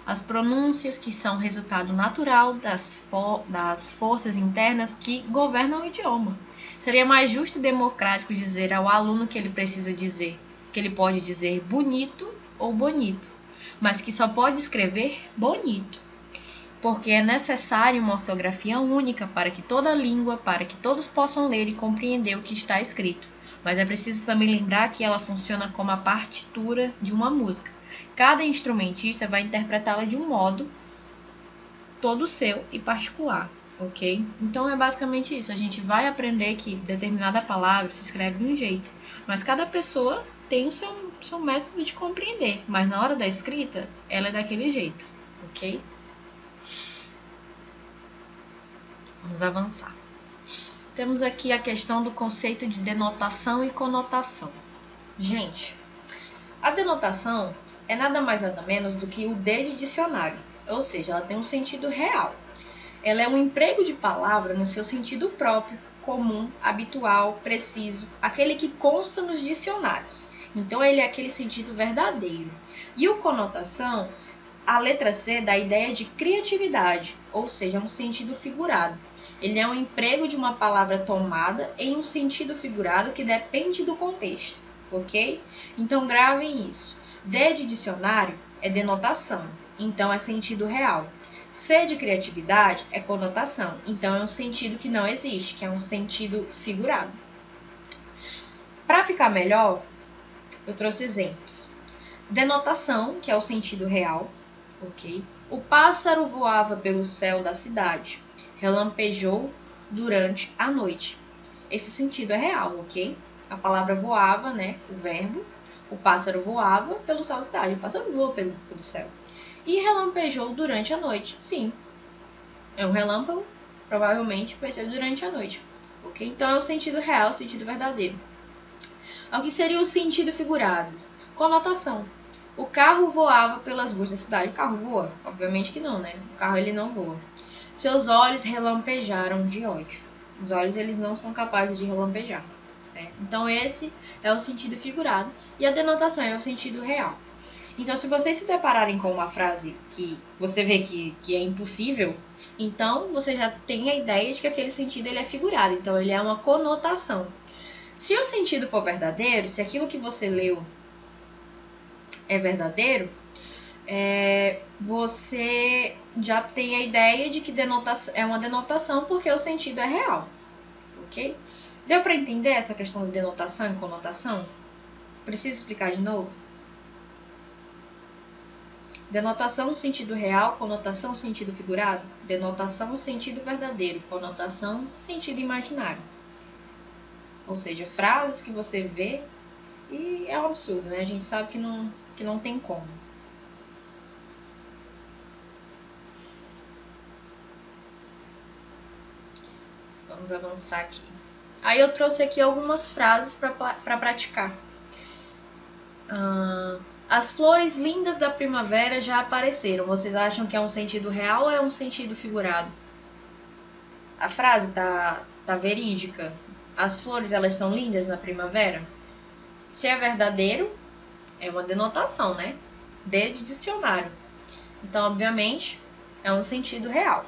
as pronúncias, que são resultado natural das forças internas que governam o idioma. Seria mais justo e democrático dizer ao aluno que ele precisa dizer, que ele pode dizer bonito ou bonito, mas que só pode escrever bonito, porque é necessário uma ortografia única para que toda língua, para que todos possam ler e compreender o que está escrito. Mas é preciso também lembrar que ela funciona como a partitura de uma música. Cada instrumentista vai interpretá-la de um modo todo seu e particular, ok? Então é basicamente isso. A gente vai aprender que determinada palavra se escreve de um jeito, mas cada pessoa tem o seu método de compreender. Mas na hora da escrita, ela é daquele jeito, ok? Vamos avançar. Temos aqui a questão do conceito de denotação e conotação. Gente, a denotação é nada mais nada menos do que o D de dicionário, ou seja, ela tem um sentido real. Ela é um emprego de palavra no seu sentido próprio, comum, habitual, preciso, aquele que consta nos dicionários. Então, ele é aquele sentido verdadeiro. E o conotação, a letra C dá a ideia de criatividade, ou seja, um sentido figurado. Ele é um emprego de uma palavra tomada em um sentido figurado que depende do contexto, ok? Então, gravem isso. D de dicionário é denotação, então é sentido real. C de criatividade é conotação, então é um sentido que não existe, que é um sentido figurado. Para ficar melhor, eu trouxe exemplos. Denotação, que é o sentido real, ok? O pássaro voava pelo céu da cidade. Relampejou durante a noite. Esse sentido é real, ok? A palavra voava, né? O verbo. O pássaro voava pelo céu da cidade. O pássaro voa pelo céu. E relampejou durante a noite. Sim. É um relâmpago. Provavelmente vai ser durante a noite. Ok? Então é o sentido real, o sentido verdadeiro. O que seria o sentido figurado? Conotação. O carro voava pelas ruas da cidade. O carro voa? Obviamente que não, né? O carro ele não voa. Seus olhos relampejaram de ódio. Os olhos eles não são capazes de relampejar, certo? Então esse é o sentido figurado e a denotação é o sentido real. Então se vocês se depararem com uma frase que você vê que é impossível, então você já tem a ideia de que aquele sentido ele é figurado, então ele é uma conotação. Se o sentido for verdadeiro, se aquilo que você leu é verdadeiro, você já tem a ideia de que é uma denotação porque o sentido é real, ok? Deu para entender essa questão de denotação e conotação? Preciso explicar de novo? Denotação, sentido real, conotação, sentido figurado. Denotação, sentido verdadeiro, conotação, sentido imaginário. Ou seja, frases que você vê e é um absurdo, né? A gente sabe que não tem como. Vamos avançar aqui. Aí eu trouxe aqui algumas frases para praticar. As flores lindas da primavera já apareceram. Vocês acham que é um sentido real ou é um sentido figurado? A frase tá verídica. As flores elas são lindas na primavera? Se é verdadeiro, é uma denotação, né? D de dicionário. Então, obviamente, é um sentido real.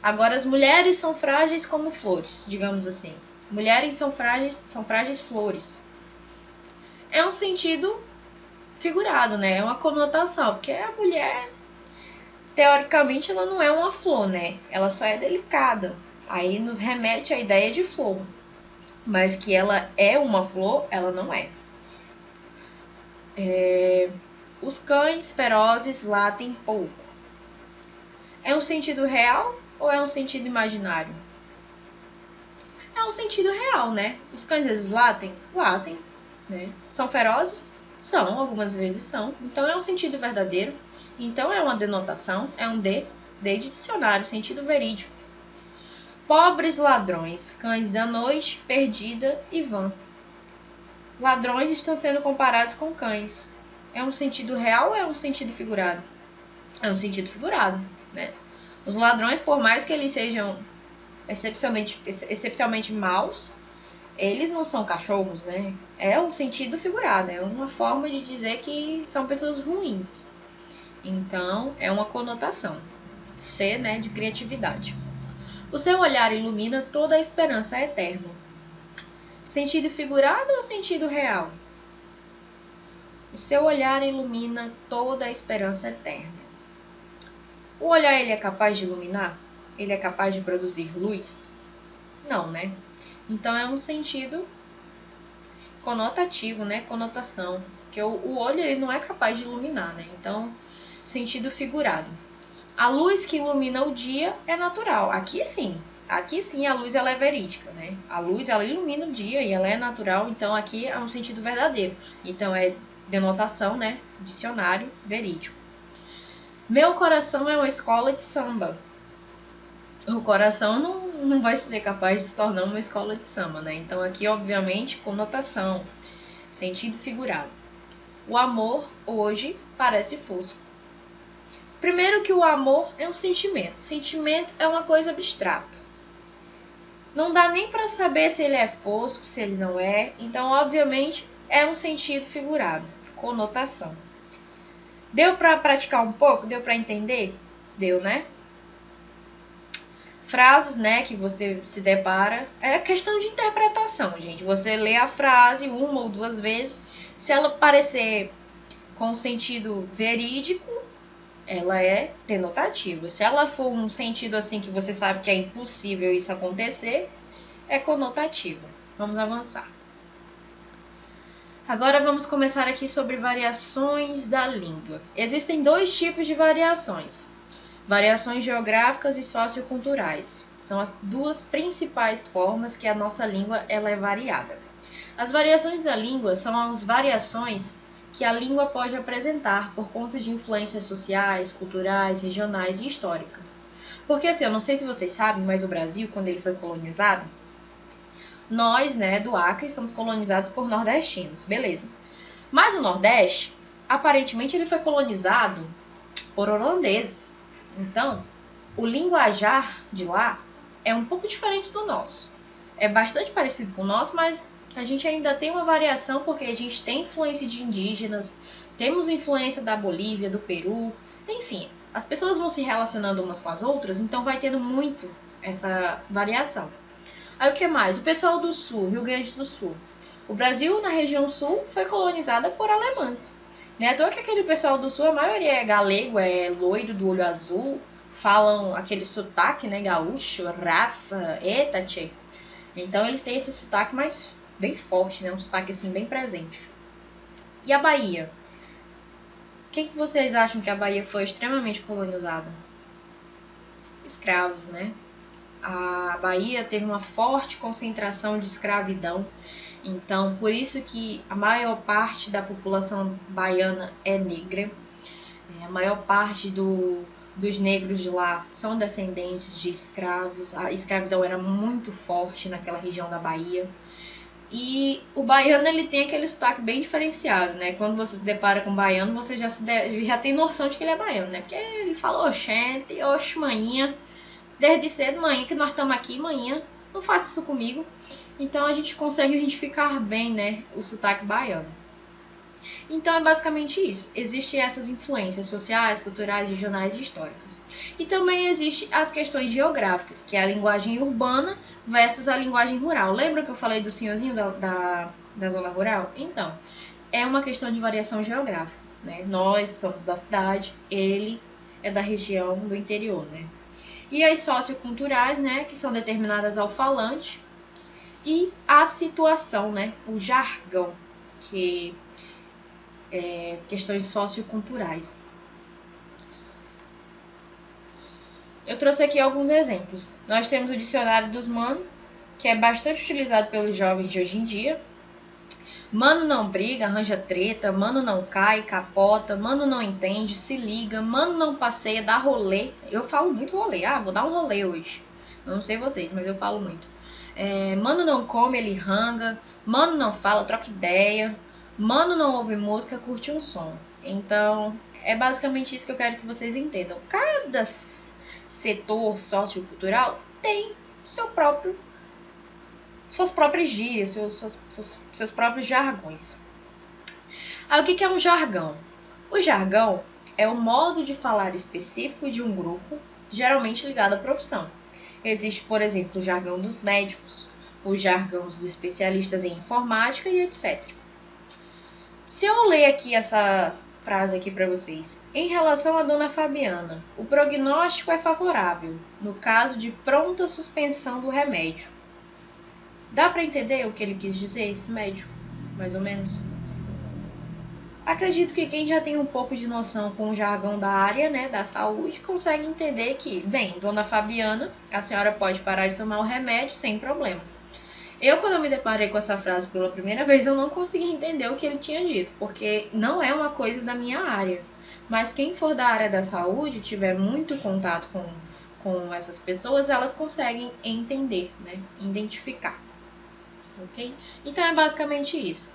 Agora, as mulheres são frágeis como flores, digamos assim. Mulheres são frágeis flores. É um sentido figurado, né? É uma conotação, porque a mulher, teoricamente, ela não é uma flor, né? Ela só é delicada. Aí nos remete à ideia de flor. Mas que ela é uma flor, ela não é. Os cães ferozes latem pouco. É um sentido real ou é um sentido imaginário? É um sentido real, né? Os cães eles latem, né? São ferozes? São, algumas vezes são. Então é um sentido verdadeiro. Então é uma denotação, é um D de dicionário, sentido verídico. Pobres ladrões, cães da noite, perdida e vã. Ladrões estão sendo comparados com cães. É um sentido real ou é um sentido figurado? É um sentido figurado, né? Os ladrões, por mais que eles sejam excepcionalmente maus, eles não são cachorros, né? É um sentido figurado, é uma forma de dizer que são pessoas ruins. Então, é uma conotação. C, né, de criatividade. O seu olhar ilumina toda a esperança eterna. Sentido figurado ou sentido real? O seu olhar ilumina toda a esperança eterna. O olhar, ele é capaz de iluminar? Ele é capaz de produzir luz? Não, né? Então, é um sentido conotativo, né? Conotação. Porque o olho, ele não é capaz de iluminar, né? Então, sentido figurado. A luz que ilumina o dia é natural. Aqui sim a luz ela é verídica, né? A luz ela ilumina o dia e ela é natural, então aqui é um sentido verdadeiro. Então é denotação, né? Dicionário verídico. Meu coração é uma escola de samba. O coração não vai ser capaz de se tornar uma escola de samba, né? Então aqui, obviamente, conotação, sentido figurado. O amor hoje parece fosco. Primeiro que o amor é um sentimento. Sentimento é uma coisa abstrata. Não dá nem para saber se ele é fosco, se ele não é. Então, obviamente, é um sentido figurado, conotação. Deu para praticar um pouco? Deu para entender? Deu, né? Frases, né, que você se depara. É questão de interpretação, gente. Você lê a frase uma ou duas vezes. Se ela parecer com sentido verídico, ela é denotativa. Se ela for um sentido assim que você sabe que é impossível isso acontecer, é conotativa. Vamos avançar. Agora vamos começar aqui sobre variações da língua. Existem dois tipos de variações. Variações geográficas e socioculturais. São as duas principais formas que a nossa língua ela é variada. As variações da língua são as variações que a língua pode apresentar por conta de influências sociais, culturais, regionais e históricas. Porque assim, eu não sei se vocês sabem, mas o Brasil, quando ele foi colonizado, nós, né, do Acre, somos colonizados por nordestinos, beleza. Mas o Nordeste, aparentemente, ele foi colonizado por holandeses. Então, o linguajar de lá é um pouco diferente do nosso. É bastante parecido com o nosso, mas a gente ainda tem uma variação porque a gente tem influência de indígenas, temos influência da Bolívia, do Peru, enfim, as pessoas vão se relacionando umas com as outras, então vai tendo muito essa variação. Aí o que mais? O pessoal do Sul, Rio Grande do Sul. O Brasil, na região Sul, foi colonizada por alemães. Não é à toa que aquele pessoal do Sul, a maioria é galego, é loiro do olho azul, falam aquele sotaque, né, gaúcho, Rafa, eita, tchê. Então eles têm esse sotaque mais bem forte, né? Um sotaque assim bem presente. E a Bahia? O que vocês acham que a Bahia foi extremamente colonizada? Escravos, né? A Bahia teve uma forte concentração de escravidão. Então, por isso que a maior parte da população baiana é negra. A maior parte dos negros de lá são descendentes de escravos. A escravidão era muito forte naquela região da Bahia. E o baiano, ele tem aquele sotaque bem diferenciado, né? Quando você se depara com o baiano, você já tem noção de que ele é baiano, né? Porque ele fala, oxente, oxe, maninha, desde cedo, manhã, que nós estamos aqui, manhã, não faça isso comigo. Então a gente consegue identificar bem, né, o sotaque baiano. Então é basicamente isso. Existem essas influências sociais, culturais, regionais e históricas. E também existem as questões geográficas, que é a linguagem urbana versus a linguagem rural. Lembra que eu falei do senhorzinho da zona rural? Então, é uma questão de variação geográfica, né? Nós somos da cidade, ele é da região do interior, né? E as socioculturais, né, que são determinadas ao falante, e a situação, né, o jargão, que é questões socioculturais. Eu trouxe aqui alguns exemplos. Nós temos o dicionário dos Mano, que é bastante utilizado pelos jovens de hoje em dia. Mano não briga, arranja treta, mano não cai, capota, mano não entende, se liga, mano não passeia, dá rolê. Eu falo muito rolê, vou dar um rolê hoje. Eu não sei vocês, mas eu falo muito. Mano não come, ele ranga, mano não fala, troca ideia, mano não ouve música, curte um som. Então, é basicamente isso que eu quero que vocês entendam. Cada setor sociocultural tem suas próprias gírias, seus próprios jargões. Aí o que é um jargão? O jargão é o modo de falar específico de um grupo, geralmente ligado à profissão. Existe, por exemplo, o jargão dos médicos, o jargão dos especialistas em informática e etc. Se eu ler aqui essa frase aqui para vocês. Em relação à dona Fabiana, o prognóstico é favorável, no caso de pronta suspensão do remédio. Dá para entender o que ele quis dizer, esse médico? Mais ou menos? Acredito que quem já tem um pouco de noção com o jargão da área, né, da saúde, consegue entender que, bem, dona Fabiana, a senhora pode parar de tomar o remédio sem problemas. Quando eu me deparei com essa frase pela primeira vez, eu não consegui entender o que ele tinha dito, porque não é uma coisa da minha área. Mas quem for da área da saúde, tiver muito contato com essas pessoas, elas conseguem entender, né, identificar. Ok? Então é basicamente isso.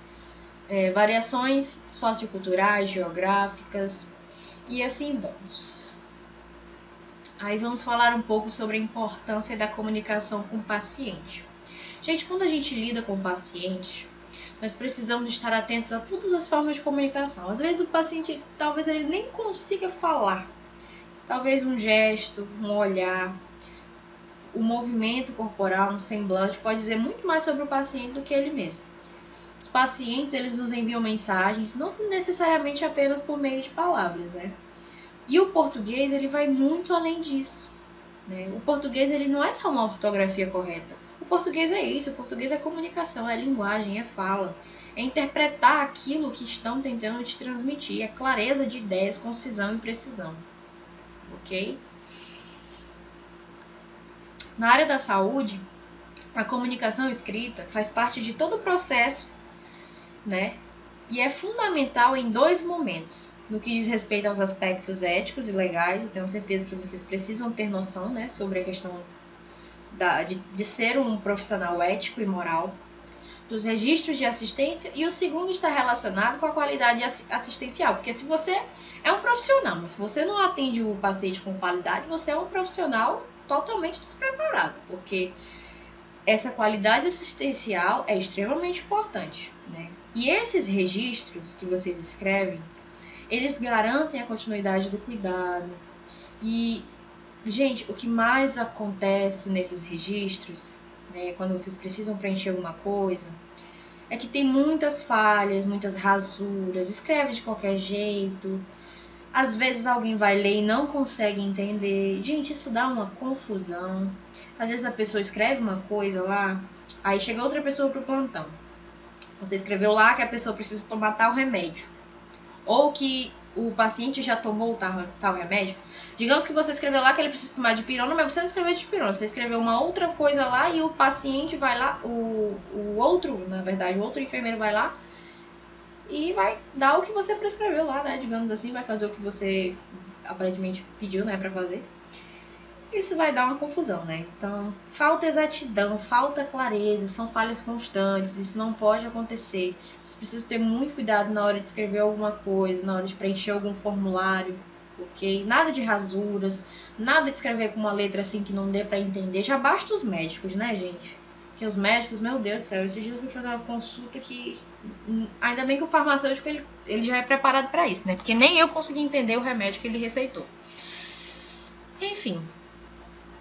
Variações socioculturais, geográficas e assim vamos. Aí vamos falar um pouco sobre a importância da comunicação com o paciente. Gente, quando a gente lida com o paciente, nós precisamos estar atentos a todas as formas de comunicação. Às vezes o paciente, talvez ele nem consiga falar. Talvez um gesto, um olhar, o movimento corporal, um semblante pode dizer muito mais sobre o paciente do que ele mesmo. Os pacientes, eles nos enviam mensagens, não necessariamente apenas por meio de palavras, né? E o português, ele vai muito além disso, né? O português, ele não é só uma ortografia correta. O português é isso, o português é comunicação, é linguagem, é fala. É interpretar aquilo que estão tentando te transmitir, é clareza de ideias, concisão e precisão. Ok? Na área da saúde, a comunicação escrita faz parte de todo o processo, né? E é fundamental em dois momentos. No que diz respeito aos aspectos éticos e legais, eu tenho certeza que vocês precisam ter noção, né, sobre a questão de ser um profissional ético e moral, dos registros de assistência, e o segundo está relacionado com a qualidade assistencial, porque se você é um profissional, mas se você não atende o paciente com qualidade, você é um profissional totalmente despreparado, porque essa qualidade assistencial é extremamente importante, né? E esses registros que vocês escrevem, eles garantem a continuidade do cuidado. E, gente, o que mais acontece nesses registros, né, quando vocês precisam preencher alguma coisa, é que tem muitas falhas, muitas rasuras, escreve de qualquer jeito. Às vezes alguém vai ler e não consegue entender. Gente, isso dá uma confusão. Às vezes a pessoa escreve uma coisa lá, aí chega outra pessoa pro plantão. Você escreveu lá que a pessoa precisa tomar tal remédio. Ou que o paciente já tomou tal remédio. Digamos que você escreveu lá que ele precisa tomar dipirona, mas você não escreveu dipirona. Você escreveu uma outra coisa lá e o paciente vai lá, o outro enfermeiro vai lá e vai dar o que você prescreveu lá, né? Digamos assim, vai fazer o que você aparentemente pediu, né, pra fazer. Isso vai dar uma confusão, né? Então, falta exatidão, falta clareza, são falhas constantes, isso não pode acontecer. Vocês precisam ter muito cuidado na hora de escrever alguma coisa, na hora de preencher algum formulário, ok? Nada de rasuras, nada de escrever com uma letra assim que não dê pra entender. Já basta os médicos, né, gente? Porque os médicos, meu Deus do céu, esses dias eu fui fazer uma consulta que... Ainda bem que o farmacêutico, ele já é preparado pra isso, né? Porque nem eu consegui entender o remédio que ele receitou. Enfim...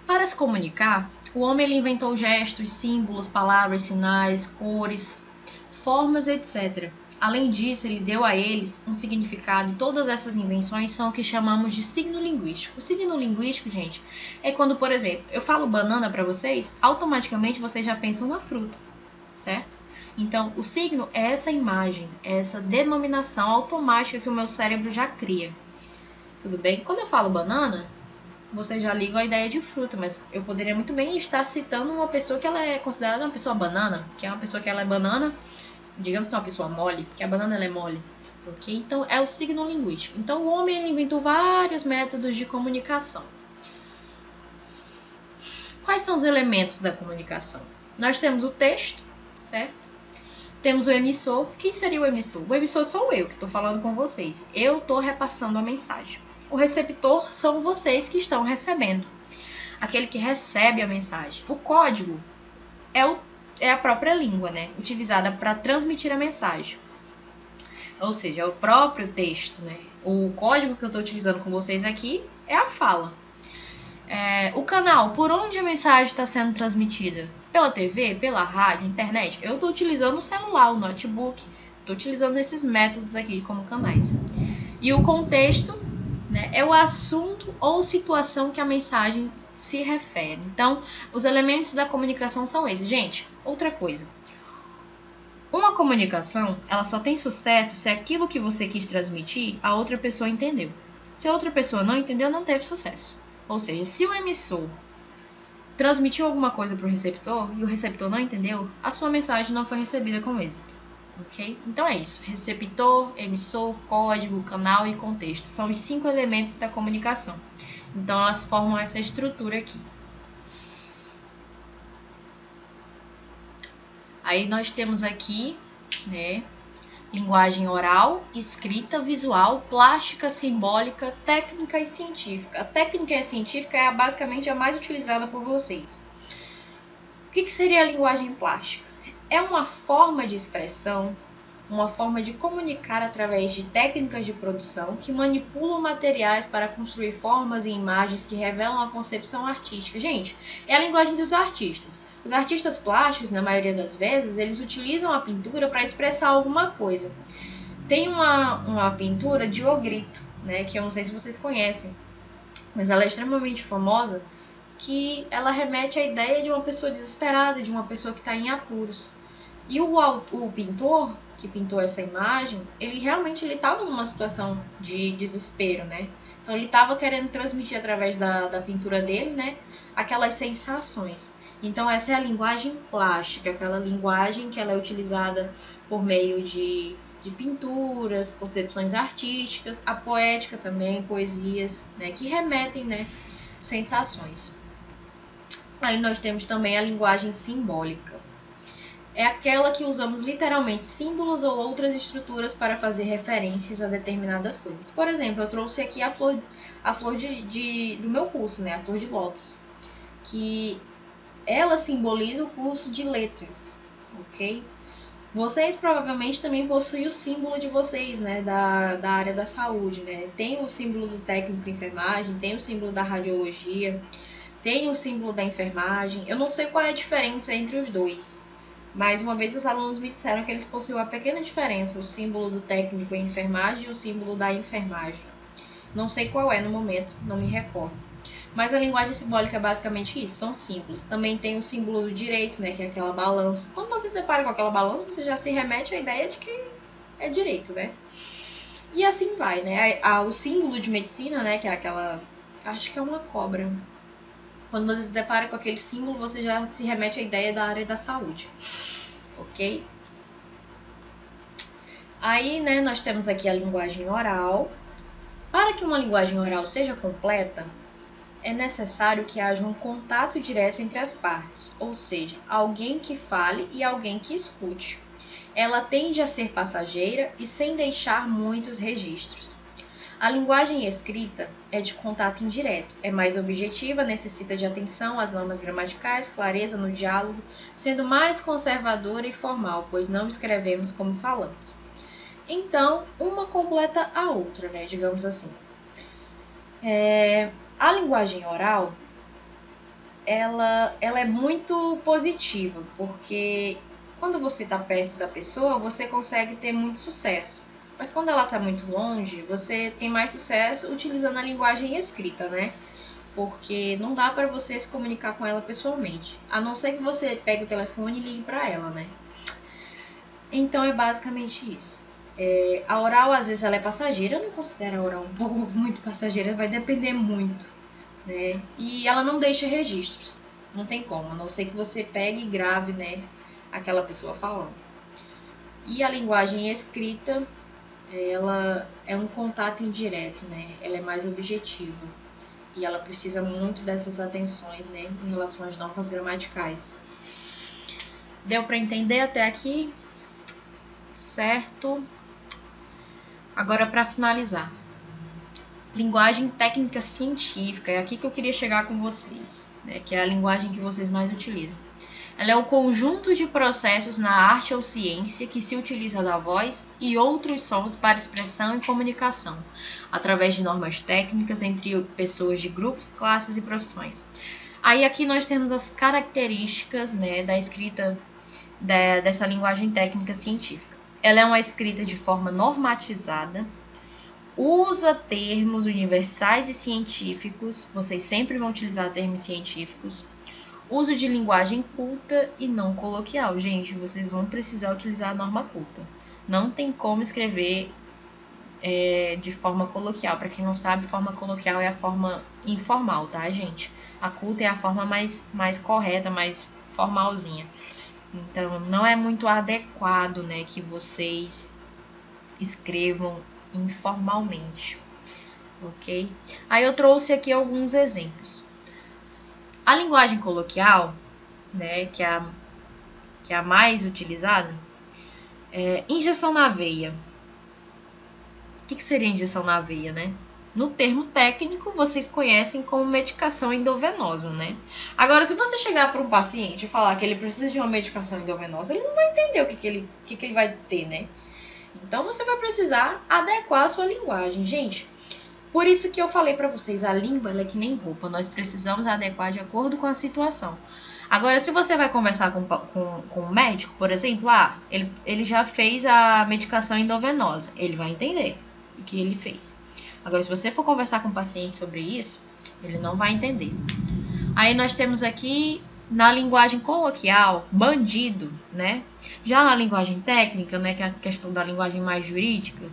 Para se comunicar, o homem ele inventou gestos, símbolos, palavras, sinais, cores, formas, etc. Além disso, ele deu a eles um significado e todas essas invenções são o que chamamos de signo linguístico. O signo linguístico, gente, é quando, por exemplo, eu falo banana para vocês, automaticamente vocês já pensam na fruta, certo? Então, o signo é essa imagem, é essa denominação automática que o meu cérebro já cria. Tudo bem? Quando eu falo banana, vocês já ligam a ideia de fruta, mas eu poderia muito bem estar citando uma pessoa que ela é considerada uma pessoa banana, que é uma pessoa que ela é banana, digamos que é uma pessoa mole, porque a banana ela é mole, ok? Então é o signo linguístico. Então o homem ele inventou vários métodos de comunicação. Quais são os elementos da comunicação? Nós temos o texto, certo? Temos o emissor. Quem seria o emissor? O emissor sou eu que estou falando com vocês. Eu estou repassando a mensagem. O receptor são vocês que estão recebendo. Aquele que recebe a mensagem. O código é a própria língua, né? Utilizada para transmitir a mensagem. ou seja, é o próprio texto, né? O código que eu estou utilizando com vocês aqui é a fala. O canal, por onde a mensagem está sendo transmitida? Pela TV, pela rádio, internet? Eu estou utilizando o celular, o notebook, estou utilizando esses métodos aqui como canais. E o contexto, né, é o assunto ou situação que a mensagem se refere. Então, os elementos da comunicação são esses. Gente, outra coisa. Uma comunicação, ela só tem sucesso se aquilo que você quis transmitir, a outra pessoa entendeu. Se a outra pessoa não entendeu, não teve sucesso. Ou seja, se o emissor transmitiu alguma coisa para o receptor e o receptor não entendeu, a sua mensagem não foi recebida com êxito. Ok? Então é isso. Receptor, emissor, código, canal e contexto. São os 5 elementos da comunicação. Então elas formam essa estrutura aqui. Aí nós temos aqui, né, linguagem oral, escrita, visual, plástica, simbólica, técnica e científica. A técnica e a científica é basicamente a mais utilizada por vocês. O que seria a linguagem plástica? É uma forma de expressão, uma forma de comunicar através de técnicas de produção que manipulam materiais para construir formas e imagens que revelam a concepção artística. Gente, é a linguagem dos artistas. Os artistas plásticos, na maioria das vezes, eles utilizam a pintura para expressar alguma coisa. Tem uma pintura de O Grito, né, que eu não sei se vocês conhecem, mas ela é extremamente famosa, que ela remete à ideia de uma pessoa desesperada, de uma pessoa que está em apuros. E o pintor que pintou essa imagem, ele realmente estava numa situação de desespero, né? Então ele estava querendo transmitir através da pintura dele, né, aquelas sensações. Então essa é a linguagem plástica, aquela linguagem que ela é utilizada por meio de pinturas, concepções artísticas, a poética também, poesias, né, que remetem, né, sensações. Aí nós temos também a linguagem simbólica. É aquela que usamos literalmente símbolos ou outras estruturas para fazer referências a determinadas coisas. Por exemplo, eu trouxe aqui a flor do meu curso, né, a flor de lótus, que ela simboliza o curso de letras, ok? Vocês provavelmente também possuem o símbolo de vocês, né, da área da saúde, né? Tem o símbolo do técnico de enfermagem, tem o símbolo da radiologia, tem o símbolo da enfermagem. Eu não sei qual é a diferença entre os dois, mas uma vez os alunos me disseram que eles possuem uma pequena diferença, o símbolo do técnico em enfermagem e o símbolo da enfermagem. Não sei qual é no momento, não me recordo. Mas a linguagem simbólica é basicamente isso, são símbolos. Também tem o símbolo do direito, né, que é aquela balança. Quando você se depara com aquela balança, você já se remete à ideia de que é direito, né? E assim vai, né? O símbolo de medicina, né, que é aquela... acho que é uma cobra. Quando você se depara com aquele símbolo, você já se remete à ideia da área da saúde. Ok? Aí, né, nós temos aqui a linguagem oral. Para que uma linguagem oral seja completa, é necessário que haja um contato direto entre as partes, ou seja, alguém que fale e alguém que escute. Ela tende a ser passageira e sem deixar muitos registros. A linguagem escrita é de contato indireto, é mais objetiva, necessita de atenção às normas gramaticais, clareza no diálogo, sendo mais conservadora e formal, pois não escrevemos como falamos. Então, uma completa a outra, né, digamos assim. A linguagem oral, ela é muito positiva, porque quando você está perto da pessoa, você consegue ter muito sucesso. Mas quando ela está muito longe, você tem mais sucesso utilizando a linguagem escrita, né? Porque não dá para você se comunicar com ela pessoalmente, a não ser que você pegue o telefone e ligue para ela, né? Então é basicamente isso. A oral, às vezes, ela é passageira. Eu não considero a oral um pouco muito passageira, vai depender muito, né? E ela não deixa registros, não tem como, a não ser que você pegue e grave, né, aquela pessoa falando. E a linguagem escrita, ela é um contato indireto, né? Ela é mais objetiva e ela precisa muito dessas atenções, né, em relação às normas gramaticais. Deu para entender até aqui? Certo? Agora, para finalizar, linguagem técnica científica, é aqui que eu queria chegar com vocês, né, que é a linguagem que vocês mais utilizam. Ela é o conjunto de processos na arte ou ciência que se utiliza da voz e outros sons para expressão e comunicação, através de normas técnicas entre pessoas de grupos, classes e profissões. Aí aqui nós temos as características, né, da escrita dessa linguagem técnica científica. Ela é uma escrita de forma normatizada, usa termos universais e científicos, vocês sempre vão utilizar termos científicos, uso de linguagem culta e não coloquial. Gente, vocês vão precisar utilizar a norma culta. Não tem como escrever de forma coloquial. Para quem não sabe, forma coloquial é a forma informal, tá, gente? A culta é a forma mais correta, mais formalzinha. Então, não é muito adequado, né, que vocês escrevam informalmente, ok? Aí eu trouxe aqui alguns exemplos. A linguagem coloquial, né, que é a mais utilizada, é injeção na veia. O que seria injeção na veia, né? No termo técnico, vocês conhecem como medicação endovenosa, né? Agora, se você chegar para um paciente e falar que ele precisa de uma medicação endovenosa, ele não vai entender o que ele vai ter, né? Então, você vai precisar adequar a sua linguagem. Gente, por isso que eu falei para vocês, a língua ela é que nem roupa, nós precisamos adequar de acordo com a situação. Agora, se você vai conversar com um médico, por exemplo, ele já fez a medicação endovenosa, ele vai entender o que ele fez. Agora, se você for conversar com o paciente sobre isso, ele não vai entender. Aí nós temos aqui, na linguagem coloquial, bandido, né? Já na linguagem técnica, né, que é a questão da linguagem mais jurídica,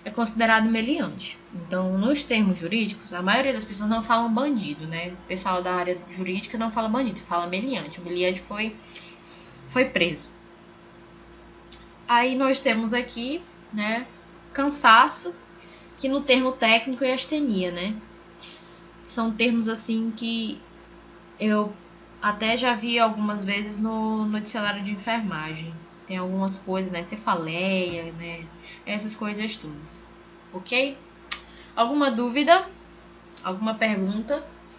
é considerado meliante. Então, nos termos jurídicos, a maioria das pessoas não falam bandido, né? O pessoal da área jurídica não fala bandido, fala meliante. O meliante foi preso. Aí nós temos aqui, né, cansaço, que no termo técnico é astenia, né? São termos assim que eu até já vi algumas vezes no dicionário de enfermagem. Tem algumas coisas, né? Cefaleia, né? Essas coisas todas. Ok? Alguma dúvida? Alguma pergunta?